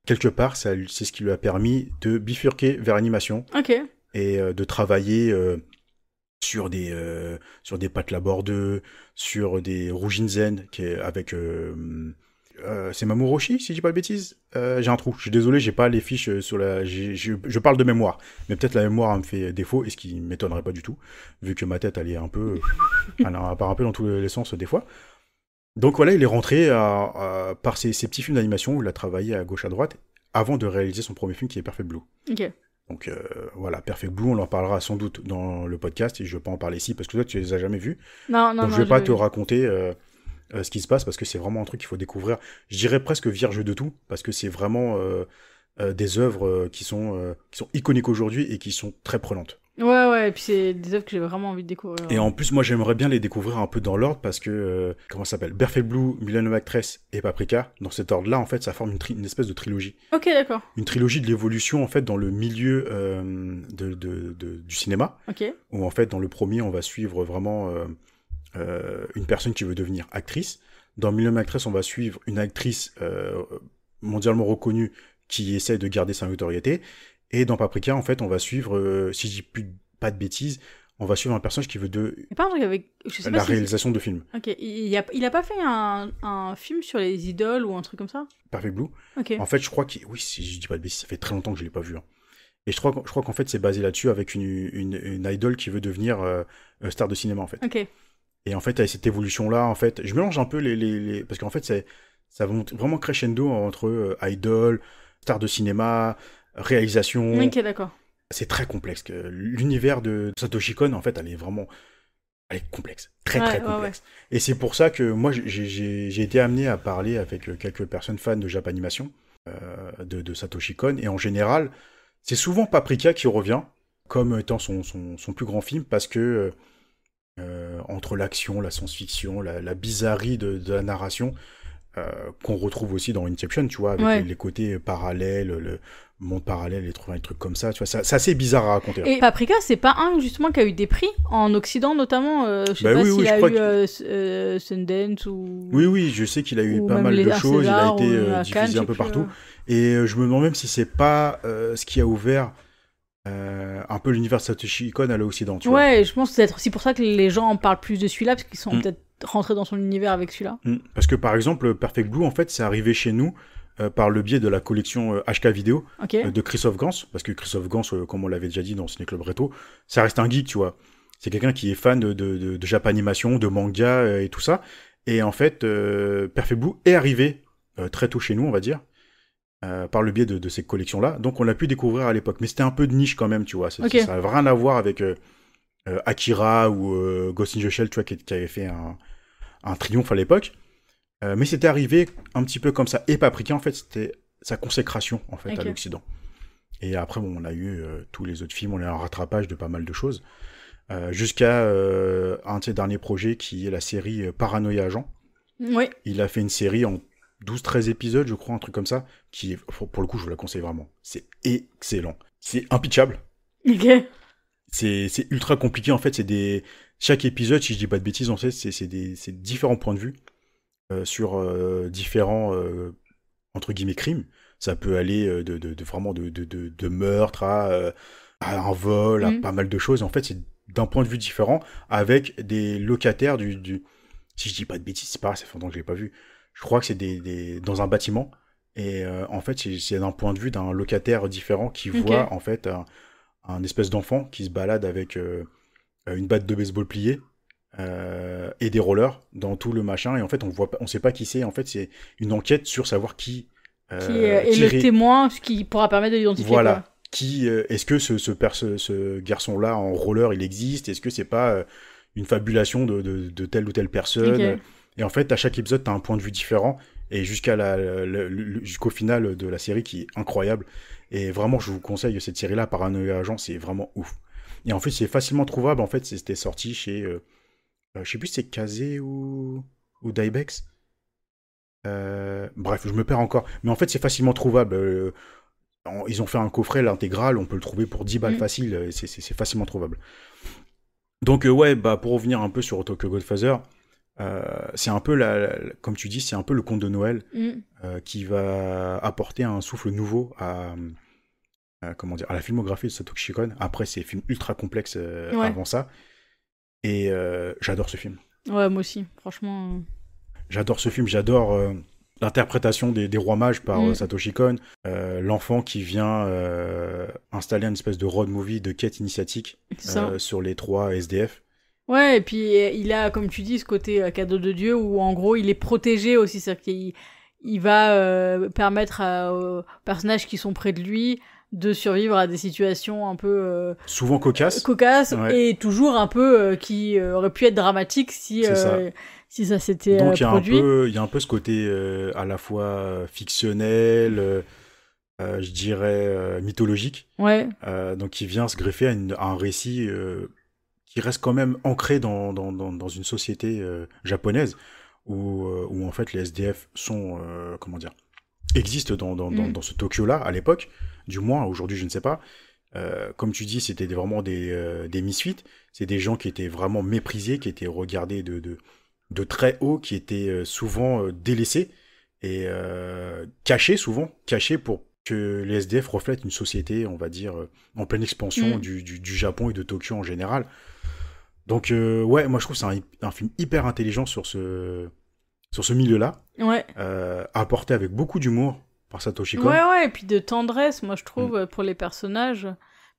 A: Quelque part, c'est ce qui lui a permis de bifurquer vers l'animation et de travailler sur des Pat Laborde, sur des Roujinzen, avec... c'est Mamoru, si je dis pas de bêtises. J'ai un trou, je suis désolé, j'ai pas les fiches sur la... Je parle de mémoire, mais peut-être la mémoire me fait défaut, et ce qui m'étonnerait pas du tout, vu que ma tête, elle est un peu... elle part un peu dans tous les sens des fois. Donc voilà, il est rentré par ces petits films d'animation où il a travaillé à gauche à droite avant de réaliser son premier film qui est Perfect Blue.
B: Ok.
A: Donc voilà, Perfect Blue, on en parlera sans doute dans le podcast et je ne vais pas en parler ici parce que toi tu les as jamais vus.
B: Non.
A: Donc je ne vais pas te raconter ce qui se passe parce que c'est vraiment un truc qu'il faut découvrir. Je dirais presque vierge de tout parce que c'est vraiment des œuvres qui sont iconiques aujourd'hui et qui sont très prenantes.
B: Ouais, et puis c'est des œuvres que j'ai vraiment envie de découvrir.
A: Et en plus, moi, j'aimerais bien les découvrir un peu dans l'ordre parce que, comment ça s'appelle ? Perfect Blue, Millennium Actress et Paprika, dans cet ordre-là, en fait, ça forme une espèce de trilogie.
B: Ok, d'accord.
A: Une trilogie de l'évolution, en fait, dans le milieu du cinéma.
B: Ok.
A: Où, en fait, dans le premier, on va suivre vraiment une personne qui veut devenir actrice. Dans Millennium Actress, on va suivre une actrice mondialement reconnue qui essaie de garder sa notoriété. Et dans Paprika, en fait, on va suivre, si je dis pas de bêtises, on va suivre un personnage qui veut
B: pas un truc avec
A: la réalisation de films.
B: Ok, il a pas fait un film sur les idoles ou un truc comme ça ?
A: Perfect Blue.
B: Ok.
A: En fait, je crois oui, si je dis pas de bêtises, ça fait très longtemps que je l'ai pas vu. Hein. Et je crois qu'en fait, c'est basé là-dessus avec une idole qui veut devenir star de cinéma, en fait.
B: Ok.
A: Et en fait, avec cette évolution-là, en fait, je mélange un peu parce qu'en fait, ça monte vraiment crescendo entre idol, star de cinéma, réalisation.
B: Ok, d'accord.
A: C'est très complexe. L'univers de Satoshi Kon, en fait, elle est complexe. Très complexe. Ouais. Et c'est pour ça que moi, j'ai été amené à parler avec quelques personnes fans de Japanimation, de Satoshi Kon. Et en général, c'est souvent Paprika qui revient comme étant son plus grand film parce que entre l'action, la science-fiction, la bizarrerie de la narration, qu'on retrouve aussi dans Inception, tu vois, avec les côtés parallèles, le monde parallèle, les trucs comme ça, tu vois, c'est assez bizarre à raconter.
B: Et Paprika, c'est pas un justement qui a eu des prix en Occident notamment, je sais pas s'il a eu Sundance ou...
A: Oui, je sais qu'il a eu pas mal de choses, il a été diffusé un peu partout, et je me demande même si c'est pas ce qui a ouvert un peu l'univers de Satoshi Kon à l'Occident, tu vois.
B: Ouais, je pense que c'est peut-être aussi pour ça que les gens en parlent plus de celui-là, parce qu'ils sont peut-être rentrés dans son univers avec celui-là.
A: Parce que par exemple, Perfect Blue, en fait, c'est arrivé chez nous par le biais de la collection HK Vidéo de Christophe Gans, parce que Christophe Gans, comme on l'avait déjà dit dans Ciné Club Rétro, ça reste un geek, tu vois. C'est quelqu'un qui est fan de Japanimation, de manga et tout ça. Et en fait, Perfect Blue est arrivé très tôt chez nous, on va dire, par le biais de ces collections-là. Donc on l'a pu découvrir à l'époque. Mais c'était un peu de niche quand même, tu vois. Ça n'avait rien à voir avec Akira ou Ghost in the Shell, tu vois, qui avait fait un triomphe à l'époque. Mais c'était arrivé un petit peu comme ça. Et Paprika, en fait, c'était sa consécration, en fait, à l'Occident. Et après, bon, on a eu tous les autres films, on a eu un rattrapage de pas mal de choses. Jusqu'à un de ses derniers projets, qui est la série Paranoia Agent.
B: Oui.
A: Il a fait une série en 12-13 épisodes, je crois, un truc comme ça, qui est, pour le coup, je vous la conseille vraiment. C'est excellent. C'est impitchable.
B: Ok.
A: C'est ultra compliqué, en fait. Chaque épisode, si je dis pas de bêtises, en fait, c'est différents points de vue sur différents, entre guillemets, crimes. Ça peut aller vraiment de meurtre à un vol, à pas mal de choses. En fait, c'est d'un point de vue différent, avec des locataires si je dis pas de bêtises, c'est pas grave, ça fait longtemps que je l'ai pas vu. Je crois que c'est dans un bâtiment. Et en fait, c'est d'un point de vue d'un locataire différent qui voit, en fait, un espèce d'enfant qui se balade avec une batte de baseball pliée et des rollers dans tout le machin. Et en fait, on sait pas qui c'est. En fait, c'est une enquête sur savoir qui
B: est le témoin, ce qui pourra permettre de l'identifier.
A: Voilà. Est-ce que ce garçon-là en roller, il existe? Est-ce que c'est pas une fabulation de telle ou telle personne? Et en fait, à chaque épisode, t'as un point de vue différent. Et jusqu'au final de la série, qui est incroyable. Et vraiment, je vous conseille cette série-là, Paranoia Agent, c'est vraiment ouf. Et en fait, c'est facilement trouvable. En fait, c'était sorti chez... je sais plus si c'est Kazé ou Dybex. Bref, je me perds encore. Mais en fait, c'est facilement trouvable. Ils ont fait un coffret, l'intégrale, on peut le trouver pour 10 balles facile. C'est facilement trouvable. Donc, ouais, pour revenir un peu sur Tokyo Godfather, c'est un peu, comme tu dis, c'est un peu le conte de Noël qui va apporter un souffle nouveau à la filmographie de Satoshi Kon. Après, c'est des films ultra complexes avant ça. Et j'adore ce film.
B: Ouais, moi aussi, franchement.
A: J'adore ce film, j'adore l'interprétation des rois mages par Satoshi Kon, l'enfant qui vient installer une espèce de road movie de quête initiatique sur les 3 SDF.
B: Ouais, et puis il a, comme tu dis, ce côté cadeau de Dieu où en gros il est protégé aussi, c'est-à-dire qu'il va permettre aux personnages qui sont près de lui de survivre à des situations un peu
A: souvent cocasses,
B: ouais. Et toujours un peu qui auraient pu être dramatiques si ça s'était produit.
A: Donc il y a un peu ce côté à la fois fictionnel, je dirais mythologique.
B: Ouais.
A: Donc il vient se greffer à un récit qui reste quand même ancré dans une société japonaise où en fait les SDF sont existent dans ce Tokyo-là à l'époque, du moins aujourd'hui je ne sais pas. Comme tu dis, c'était vraiment des misfits, c'est des gens qui étaient vraiment méprisés, qui étaient regardés de très haut, qui étaient souvent délaissés et cachés pour que les SDF reflètent une société, on va dire, en pleine expansion du Japon et de Tokyo en général. Donc, ouais, moi je trouve que c'est un film hyper intelligent sur ce milieu-là.
B: Ouais.
A: Apporté avec beaucoup d'humour par Satoshi Kon.
B: Ouais, et puis de tendresse, moi je trouve, pour les personnages.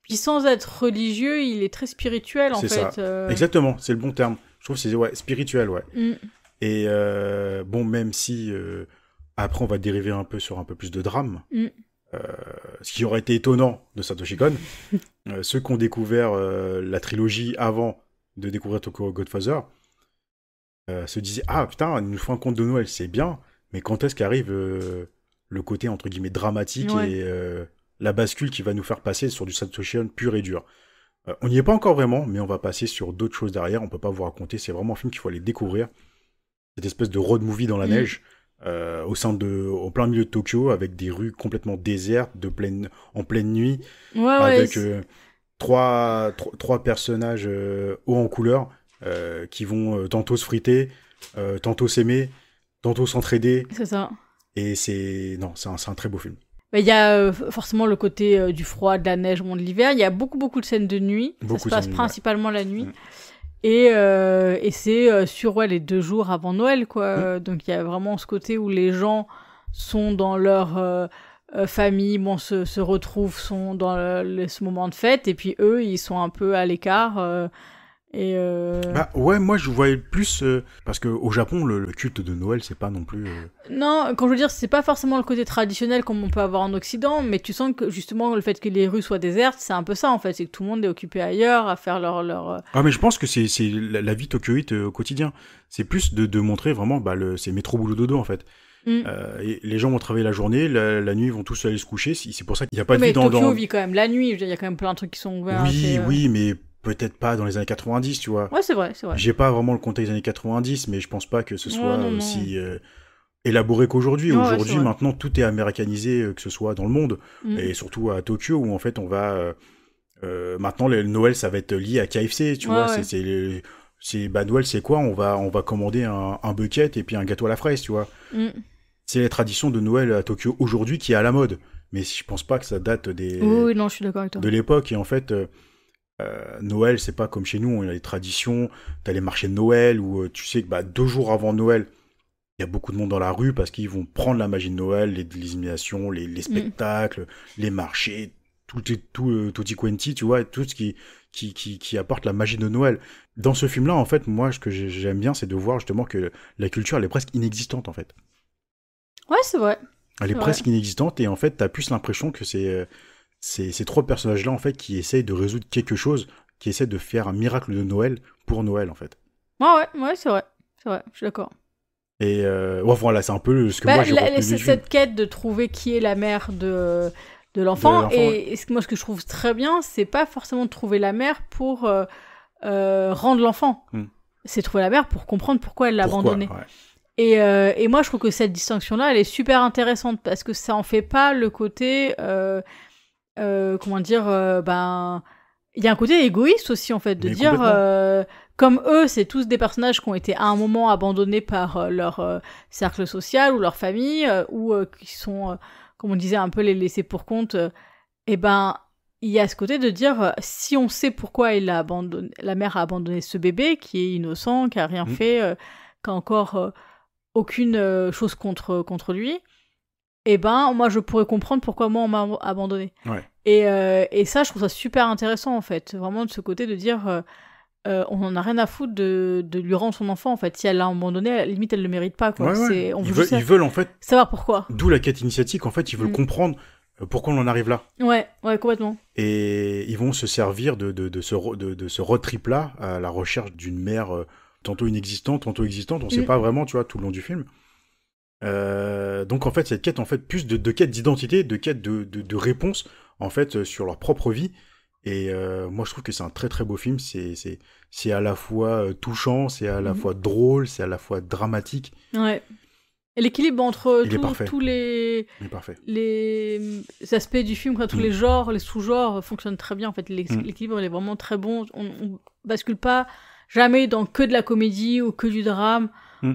B: Puis sans être religieux, il est très spirituel en fait. C'est ça.
A: Exactement, c'est le bon terme. Je trouve que c'est spirituel, ouais. Et bon, même si après on va dériver un peu sur un peu plus de drame. Ce qui aurait été étonnant de Satoshi Kon, ceux qui ont découvert la trilogie avant de découvrir Tokyo Godfather se disaient « Ah putain, il nous faut un conte de Noël, c'est bien, mais quand est-ce qu'arrive le côté entre guillemets dramatique et la bascule qui va nous faire passer sur du Satoshi Kon pur et dur ?» On n'y est pas encore vraiment, mais on va passer sur d'autres choses derrière, on peut pas vous raconter, c'est vraiment un film qu'il faut aller découvrir. Cette espèce de road movie dans la neige, au plein milieu de Tokyo, avec des rues complètement désertes, en pleine nuit, avec trois personnages hauts en couleur qui vont tantôt se friter, tantôt s'aimer, tantôt s'entraider.
B: C'est ça.
A: Et c'est un très beau film.
B: Il y a forcément le côté du froid, de la neige, de l'hiver. Il y a beaucoup de scènes de nuit. Ça se passe principalement la nuit. Et c'est sur les 2 jours avant Noël, quoi. Donc il y a vraiment ce côté où les gens sont dans leur famille, se retrouvent, sont dans ce moment de fête, et puis eux, ils sont un peu à l'écart. Et
A: Bah ouais, moi je voyais plus parce que au Japon le culte de Noël c'est pas non plus.
B: Non, quand je veux dire c'est pas forcément le côté traditionnel comme on peut avoir en Occident, mais tu sens que justement le fait que les rues soient désertes, c'est un peu ça en fait, c'est que tout le monde est occupé ailleurs à faire leur.
A: Ah mais je pense que c'est la vie tokyoïte au quotidien. C'est plus de montrer vraiment c'est métro boulot dodo en fait. Et les gens vont travailler la journée, la nuit ils vont tous aller se coucher. C'est pour ça qu'il n'y a pas de vie
B: dans Tokyo vit quand même la nuit. Il y a quand même plein de trucs qui sont ouverts.
A: Oui, mais peut-être pas dans les années 90, tu vois.
B: Ouais, c'est vrai.
A: J'ai pas vraiment le contexte des années 90, mais je pense pas que ce soit aussi élaboré qu'aujourd'hui. Aujourd'hui, maintenant, tout est américanisé, que ce soit dans le monde, et surtout à Tokyo, où en fait, on va... maintenant, le Noël, ça va être lié à KFC, tu vois. Noël, c'est quoi ? On va commander un bucket et puis un gâteau à la fraise, tu vois. C'est la tradition de Noël à Tokyo aujourd'hui qui est à la mode. Mais je pense pas que ça date
B: Oui, non, je suis d'accord avec toi.
A: De l'époque, et en fait... Noël, c'est pas comme chez nous, il y a les traditions, t'as les marchés de Noël où tu sais que 2 jours avant Noël, il y a beaucoup de monde dans la rue parce qu'ils vont prendre la magie de Noël, les illuminations, les spectacles, les marchés, tutti quanti, tu vois, tout ce qui apporte la magie de Noël. Dans ce film-là, en fait, moi, ce que j'aime bien, c'est de voir justement que la culture, elle est presque inexistante, en fait.
B: Ouais, c'est vrai.
A: Elle est presque inexistante et en fait, t'as plus l'impression que c'est ces 3 personnages-là, en fait, qui essayent de résoudre quelque chose, qui essaient de faire un miracle de Noël pour Noël, en fait.
B: Ouais, c'est vrai, je suis d'accord.
A: Et voilà, c'est un peu ce que moi j'ai retenu du film.
B: Cette quête de trouver qui est la mère de l'enfant, et moi ce que je trouve très bien, c'est pas forcément de trouver la mère pour rendre l'enfant. C'est trouver la mère pour comprendre pourquoi elle l'a abandonné. Ouais. Et moi je trouve que cette distinction-là, elle est super intéressante, parce que ça en fait pas le côté... comment dire, il y a un côté égoïste aussi en fait de dire comme eux c'est tous des personnages qui ont été à un moment abandonnés par leur cercle social ou leur famille ou qui sont comme on disait un peu les laissés pour compte, et il y a ce côté de dire si on sait pourquoi la mère a abandonné ce bébé qui est innocent, qui a rien fait, qui a encore aucune chose contre lui, moi je pourrais comprendre pourquoi moi on m'a abandonné.
A: Ouais.
B: Et ça je trouve ça super intéressant en fait, vraiment de ce côté de dire on en a rien à foutre de lui rendre son enfant en fait, si elle l'a abandonné à la limite elle le mérite pas quoi.
A: Ouais. Ils veulent en fait
B: savoir pourquoi,
A: d'où la quête initiatique en fait, ils veulent comprendre pourquoi on en arrive là.
B: Ouais complètement.
A: Et ils vont se servir de ce road trip là à la recherche d'une mère tantôt inexistante, tantôt existante, on sait pas vraiment, tu vois, tout le long du film. Donc en fait cette quête en fait plus de quête d'identité, de quête de réponse en fait sur leur propre vie, et moi je trouve que c'est un très très beau film, c'est à la fois touchant, c'est à la fois drôle, c'est à la fois dramatique.
B: Ouais. Et l'équilibre entre tous les aspects du film, tous les genres, les sous-genres fonctionnent très bien en fait. L'équilibre il est vraiment très bon, on bascule pas jamais dans que de la comédie ou que du drame.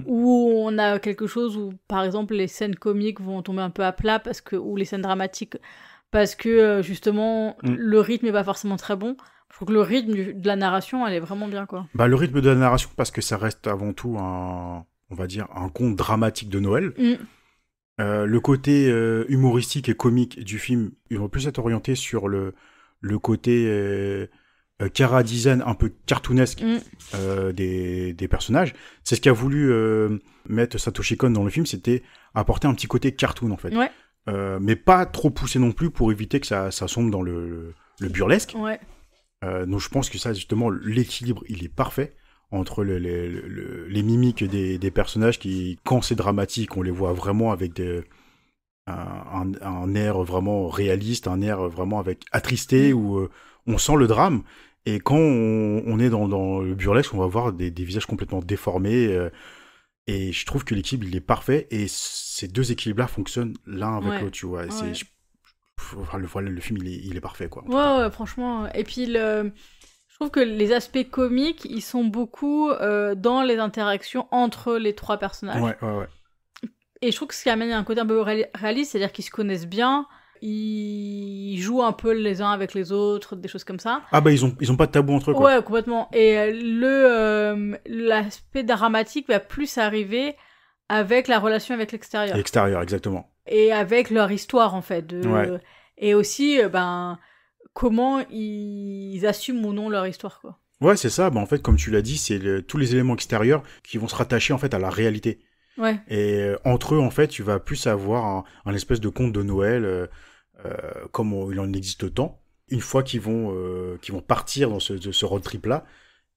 B: Où on a quelque chose où, par exemple, les scènes comiques vont tomber un peu à plat ou les scènes dramatiques, parce que justement, le rythme est pas forcément très bon. Je trouve que le rythme de la narration, elle est vraiment bien, quoi.
A: Le rythme de la narration, parce que ça reste avant tout on va dire, un conte dramatique de Noël. Le côté humoristique et comique du film, il va plus être orienté sur le côté... chara design un peu cartoonesque des personnages. C'est ce qu'a voulu mettre Satoshi Kon dans le film, c'était apporter un petit côté cartoon en fait.
B: Ouais.
A: Mais pas trop poussé non plus pour éviter que ça sombre dans le burlesque.
B: Ouais.
A: Donc je pense que ça justement l'équilibre il est parfait entre les mimiques des personnages qui, quand c'est dramatique, on les voit vraiment avec un air vraiment réaliste, un air vraiment avec attristé où on sent le drame. Et quand on est dans le burlesque, on va voir des visages complètement déformés. Et je trouve que l'équilibre, il est parfait. Et ces 2 équilibres-là fonctionnent l'un avec l'autre, tu vois. Le film, il est parfait, quoi.
B: Ouais, franchement. Et puis, je trouve que les aspects comiques, ils sont beaucoup dans les interactions entre les 3 personnages.
A: Ouais.
B: Et je trouve que ce qui amène un côté un peu réaliste, c'est-à-dire qu'ils se connaissent bien, ils jouent un peu les uns avec les autres, des choses comme ça.
A: Ils ont pas de tabou entre eux, quoi.
B: Ouais, complètement. Et l'aspect dramatique va plus arriver avec la relation avec l'extérieur.
A: L'extérieur, exactement.
B: Et avec leur histoire, en fait. Et aussi, comment ils assument ou non leur histoire, quoi.
A: Ouais, c'est ça. Bah, en fait, comme tu l'as dit, c'est tous les éléments extérieurs qui vont se rattacher en fait à la réalité.
B: Ouais.
A: Et entre eux, en fait, tu vas plus avoir un espèce de conte de Noël, comme il en existe tant. Une fois qu'ils vont partir dans ce road trip-là,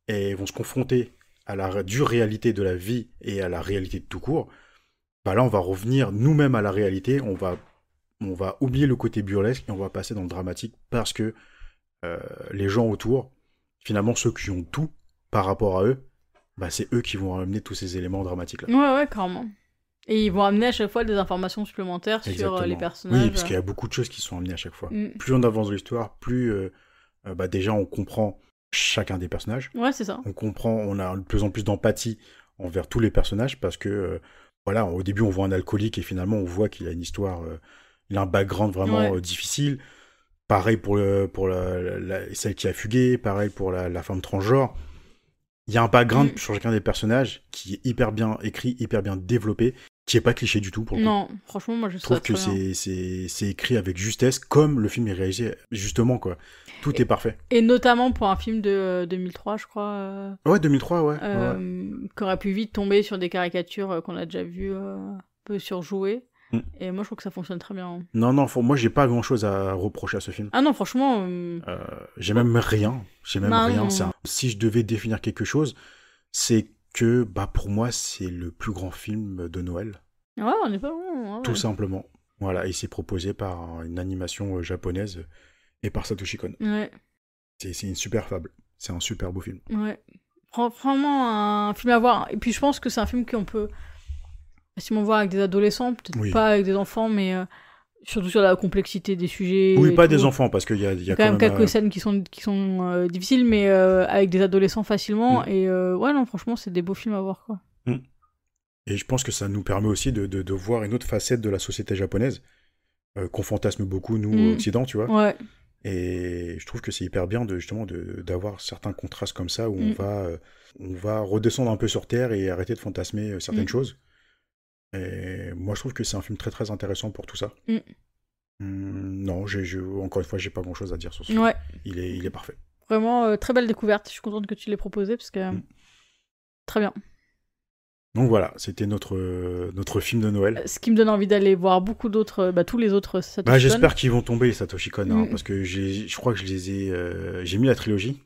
A: et vont se confronter à la dure réalité de la vie et à la réalité de tout court, bah là, on va revenir nous-mêmes à la réalité, on va oublier le côté burlesque et on va passer dans le dramatique parce que les gens autour, finalement, ceux qui ont tout par rapport à eux, bah, c'est eux qui vont amener tous ces éléments dramatiques-là.
B: Ouais, carrément. Et ils vont amener à chaque fois des informations supplémentaires sur les personnages.
A: Oui, parce qu'il y a beaucoup de choses qui sont amenées à chaque fois. Plus on avance dans l'histoire, plus déjà on comprend chacun des personnages.
B: Ouais, c'est ça.
A: On a de plus en plus d'empathie envers tous les personnages parce que, voilà, au début on voit un alcoolique et finalement on voit qu'il a une histoire, il a un background vraiment difficile. Pareil pour celle qui a fugué, pareil pour la femme transgenre. Il y a un background sur chacun des personnages qui est hyper bien écrit, hyper bien développé, qui est pas cliché du tout pour le coup.
B: Non, franchement, moi je
A: trouve que c'est écrit avec justesse, comme le film est réalisé justement, quoi. Tout est parfait.
B: Et notamment pour un film de 2003, je crois.
A: Ouais, 2003, ouais.
B: Qui aurait pu vite tomber sur des caricatures qu'on a déjà vues un peu surjouées. Et moi je trouve que ça fonctionne très bien.
A: Non, moi j'ai pas grand chose à reprocher à ce film.
B: Ah non, franchement.
A: J'ai même rien. Si je devais définir quelque chose, c'est que pour moi c'est le plus grand film de Noël.
B: Ouais, on n'est pas bon. Ouais.
A: Tout simplement. Voilà, et c'est proposé par une animation japonaise et par Satoshi Kon.
B: Ouais.
A: C'est une super fable. C'est un super beau film.
B: Ouais. Vraiment un film à voir. Et puis je pense que c'est un film qu'on peut facilement voir avec des adolescents, peut-être pas avec des enfants, mais surtout sur la complexité des sujets.
A: Oui, pas des enfants, parce qu'il y a
B: quand même quelques scènes qui sont difficiles, mais avec des adolescents facilement. Et ouais, non, franchement, c'est des beaux films à voir, quoi.
A: Et je pense que ça nous permet aussi de voir une autre facette de la société japonaise, qu'on fantasme beaucoup, nous, Occident, tu vois.
B: Ouais.
A: Et je trouve que c'est hyper bien d'avoir certains contrastes comme ça, où on va redescendre un peu sur Terre et arrêter de fantasmer certaines choses. Et moi, je trouve que c'est un film très très intéressant pour tout ça. Non, encore une fois, j'ai pas grand chose à dire sur ce film.
B: Ouais.
A: Il est parfait.
B: Vraiment, très belle découverte. Je suis contente que tu l'aies proposé parce que très bien.
A: Donc voilà, c'était notre film de Noël.
B: Ce qui me donne envie d'aller voir beaucoup d'autres, tous les autres Satoshi Kon.
A: J'espère qu'ils vont tomber, les Satoshi Kon, parce que je crois que je les ai... j'ai mis la trilogie,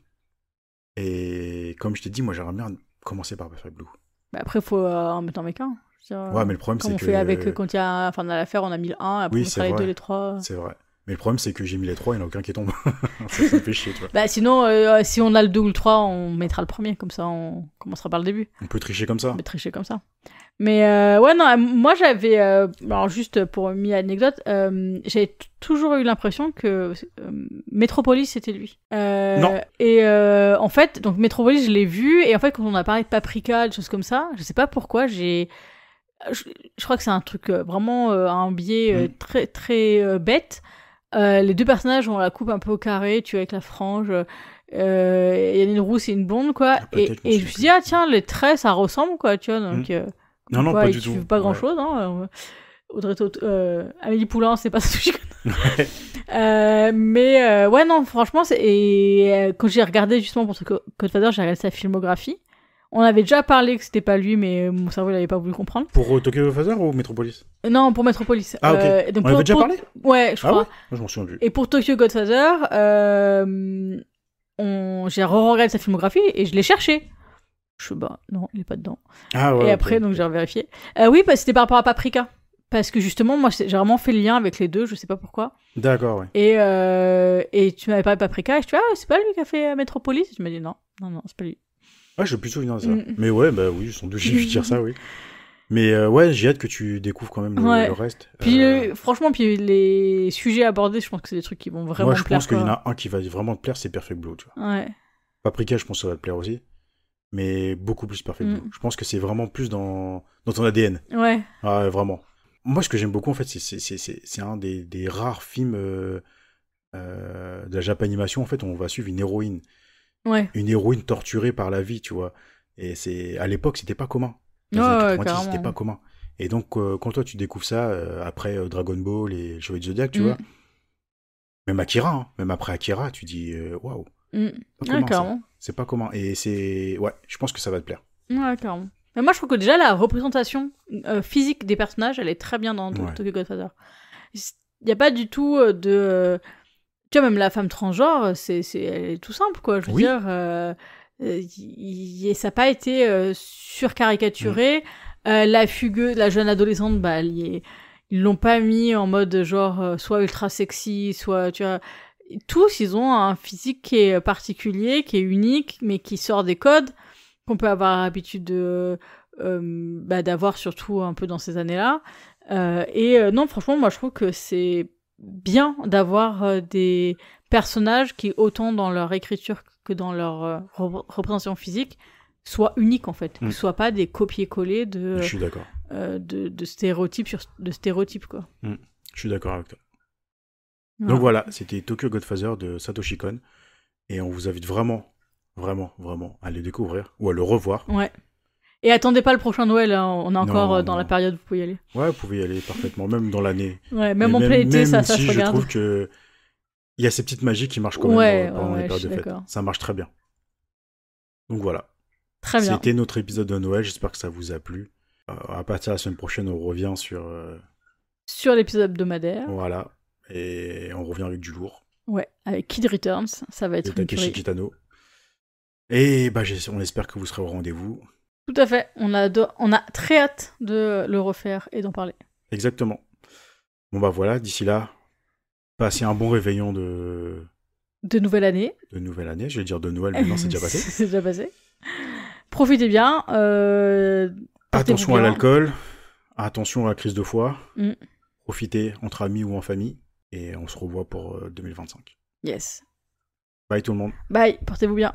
A: et comme je t'ai dit, moi j'aimerais bien commencer par Perfect Blue.
B: Après, il faut en mettre un mec un.
A: Ouais, mais le problème, c'est que...
B: Comme on fait avec, quand il y a à l'affaire, on a mis le 1, après on fera les 2, les 3.
A: C'est vrai. Mais le problème, c'est que j'ai mis les 3, il n'y en a aucun qui tombe. ça me fait chier, tu vois.
B: Sinon, si on a le 2 ou le 3, on mettra le premier, comme ça on commencera par le début.
A: On peut tricher comme ça.
B: Mais ouais, non, moi j'avais... alors juste pour une anecdote, j'avais toujours eu l'impression que Metropolis, c'était lui.
A: Non.
B: Et en fait, donc Metropolis, je l'ai vu, et en fait, quand on a parlé de Paprika, des choses comme ça, je sais pas pourquoi, je crois que c'est un truc vraiment un biais très, très bête. Les deux personnages ont la coupe un peu au carré, tu vois, avec la frange. Il y a une rousse et une blonde, quoi. Et je me suis dit, tiens, les traits, ça ressemble, quoi, tu vois. Donc,
A: non, pas du tout.
B: Pas grand-chose, hein. Audrey Amélie Poulain, c'est pas ça que je connais. Mais ouais, non, franchement, quand j'ai regardé justement pour Godfather, j'ai regardé sa filmographie. On avait déjà parlé que c'était pas lui, mais mon cerveau il avait pas voulu comprendre.
A: Pour Tokyo Godfather ou Metropolis?
B: Non, pour Metropolis.
A: Ah, ok.
B: Donc
A: on avait déjà parlé?
B: Ouais, je crois.
A: Ouais, moi, je m'en souviens plus.
B: Et pour Tokyo Godfather, j'ai re-regardé sa filmographie et je l'ai cherché. Non, il est pas dedans.
A: Ah ouais.
B: Et après, donc j'ai revérifié. Oui, c'était par rapport à Paprika. Parce que justement, moi, j'ai vraiment fait le lien avec les deux, je sais pas pourquoi.
A: D'accord, ouais.
B: Et tu m'avais parlé de Paprika, et je te dis, c'est pas lui qui a fait Metropolis? Et tu m'as dit, non, c'est pas lui.
A: Ouais, je suis plus souvenir de ça. Mais ouais, oui, sans doute, j'ai dû dire ça, oui. Mais ouais, j'ai hâte que tu découvres quand même le reste.
B: Puis franchement, les sujets abordés, je pense que c'est des trucs qui vont vraiment
A: moi,
B: me
A: je
B: plaire.
A: pense qu'il y en a un qui va vraiment te plaire, c'est Perfect Blue, tu vois.
B: Ouais.
A: Paprika, je pense que ça va te plaire aussi. Mais beaucoup plus Perfect Blue. Je pense que c'est vraiment plus dans ton ADN.
B: Ouais.
A: Ouais, vraiment. Moi, ce que j'aime beaucoup, en fait, c'est un des rares films de la Japanimation, en fait, où on va suivre une héroïne.
B: Ouais.
A: Une héroïne torturée par la vie, tu vois. Et à l'époque, c'était pas commun. Dans les années 90, c'était pas commun. Et donc, quand toi, tu découvres ça, après Dragon Ball et Chevalier du Zodiac, tu vois, même Akira, même après Akira, tu dis, waouh,
B: Carrément.
A: C'est pas commun. Et c'est... Ouais, je pense que ça va te plaire.
B: Ouais, carrément. Mais moi, je trouve que déjà, la représentation physique des personnages, elle est très bien dans Tokyo Godfather. Il n'y a pas du tout de... Tu vois, même la femme transgenre, elle est tout simple, quoi. Je veux dire, ça n'a pas été surcaricaturé. La fugueuse, la jeune adolescente, bah, ils l'ont pas mis en mode genre soit ultra sexy, soit, tu vois... Tous, ils ont un physique qui est particulier, qui est unique, mais qui sort des codes qu'on peut avoir l'habitude d'avoir, surtout un peu dans ces années-là. Non, franchement, moi, je trouve que c'est bien d'avoir des personnages qui, autant dans leur écriture que dans leur représentation physique, soient uniques, en fait. Ne soient pas des copier-coller
A: je suis d'accord.
B: De stéréotypes de stéréotypes, quoi.
A: Je suis d'accord avec toi. Donc voilà, c'était Tokyo Godfather de Satoshi Kon. Et on vous invite vraiment, vraiment, vraiment à le découvrir ou à le revoir.
B: Ouais. Et attendez pas le prochain Noël, hein. On est encore dans la période où vous pouvez y aller.
A: Ouais, vous pouvez y aller parfaitement, même dans l'année.
B: Ouais, même en plein été, ça se regarde.
A: Je trouve que il y a ces petites magies qui marchent quand même pendant les périodes de fête. Ça marche très bien. Donc voilà.
B: Très bien.
A: C'était notre épisode de Noël, j'espère que ça vous a plu. À partir de la semaine prochaine, on revient sur
B: l'épisode hebdomadaire.
A: Voilà. Et on revient avec du lourd.
B: Ouais, avec Kid Returns, ça va être
A: Takeshi Kitano. Et on espère que vous serez au rendez-vous.
B: Tout à fait, on a très hâte de le refaire et d'en parler.
A: Exactement. Bon voilà, d'ici là, passez un bon réveillon de
B: nouvelle année.
A: De nouvelle année, je vais dire de Noël, mais non, c'est déjà passé.
B: C'est déjà passé. Profitez bien.
A: Attention à l'alcool, attention à la crise de foie. Profitez entre amis ou en famille. Et on se revoit pour 2025.
B: Yes.
A: Bye tout le monde.
B: Bye, portez-vous bien.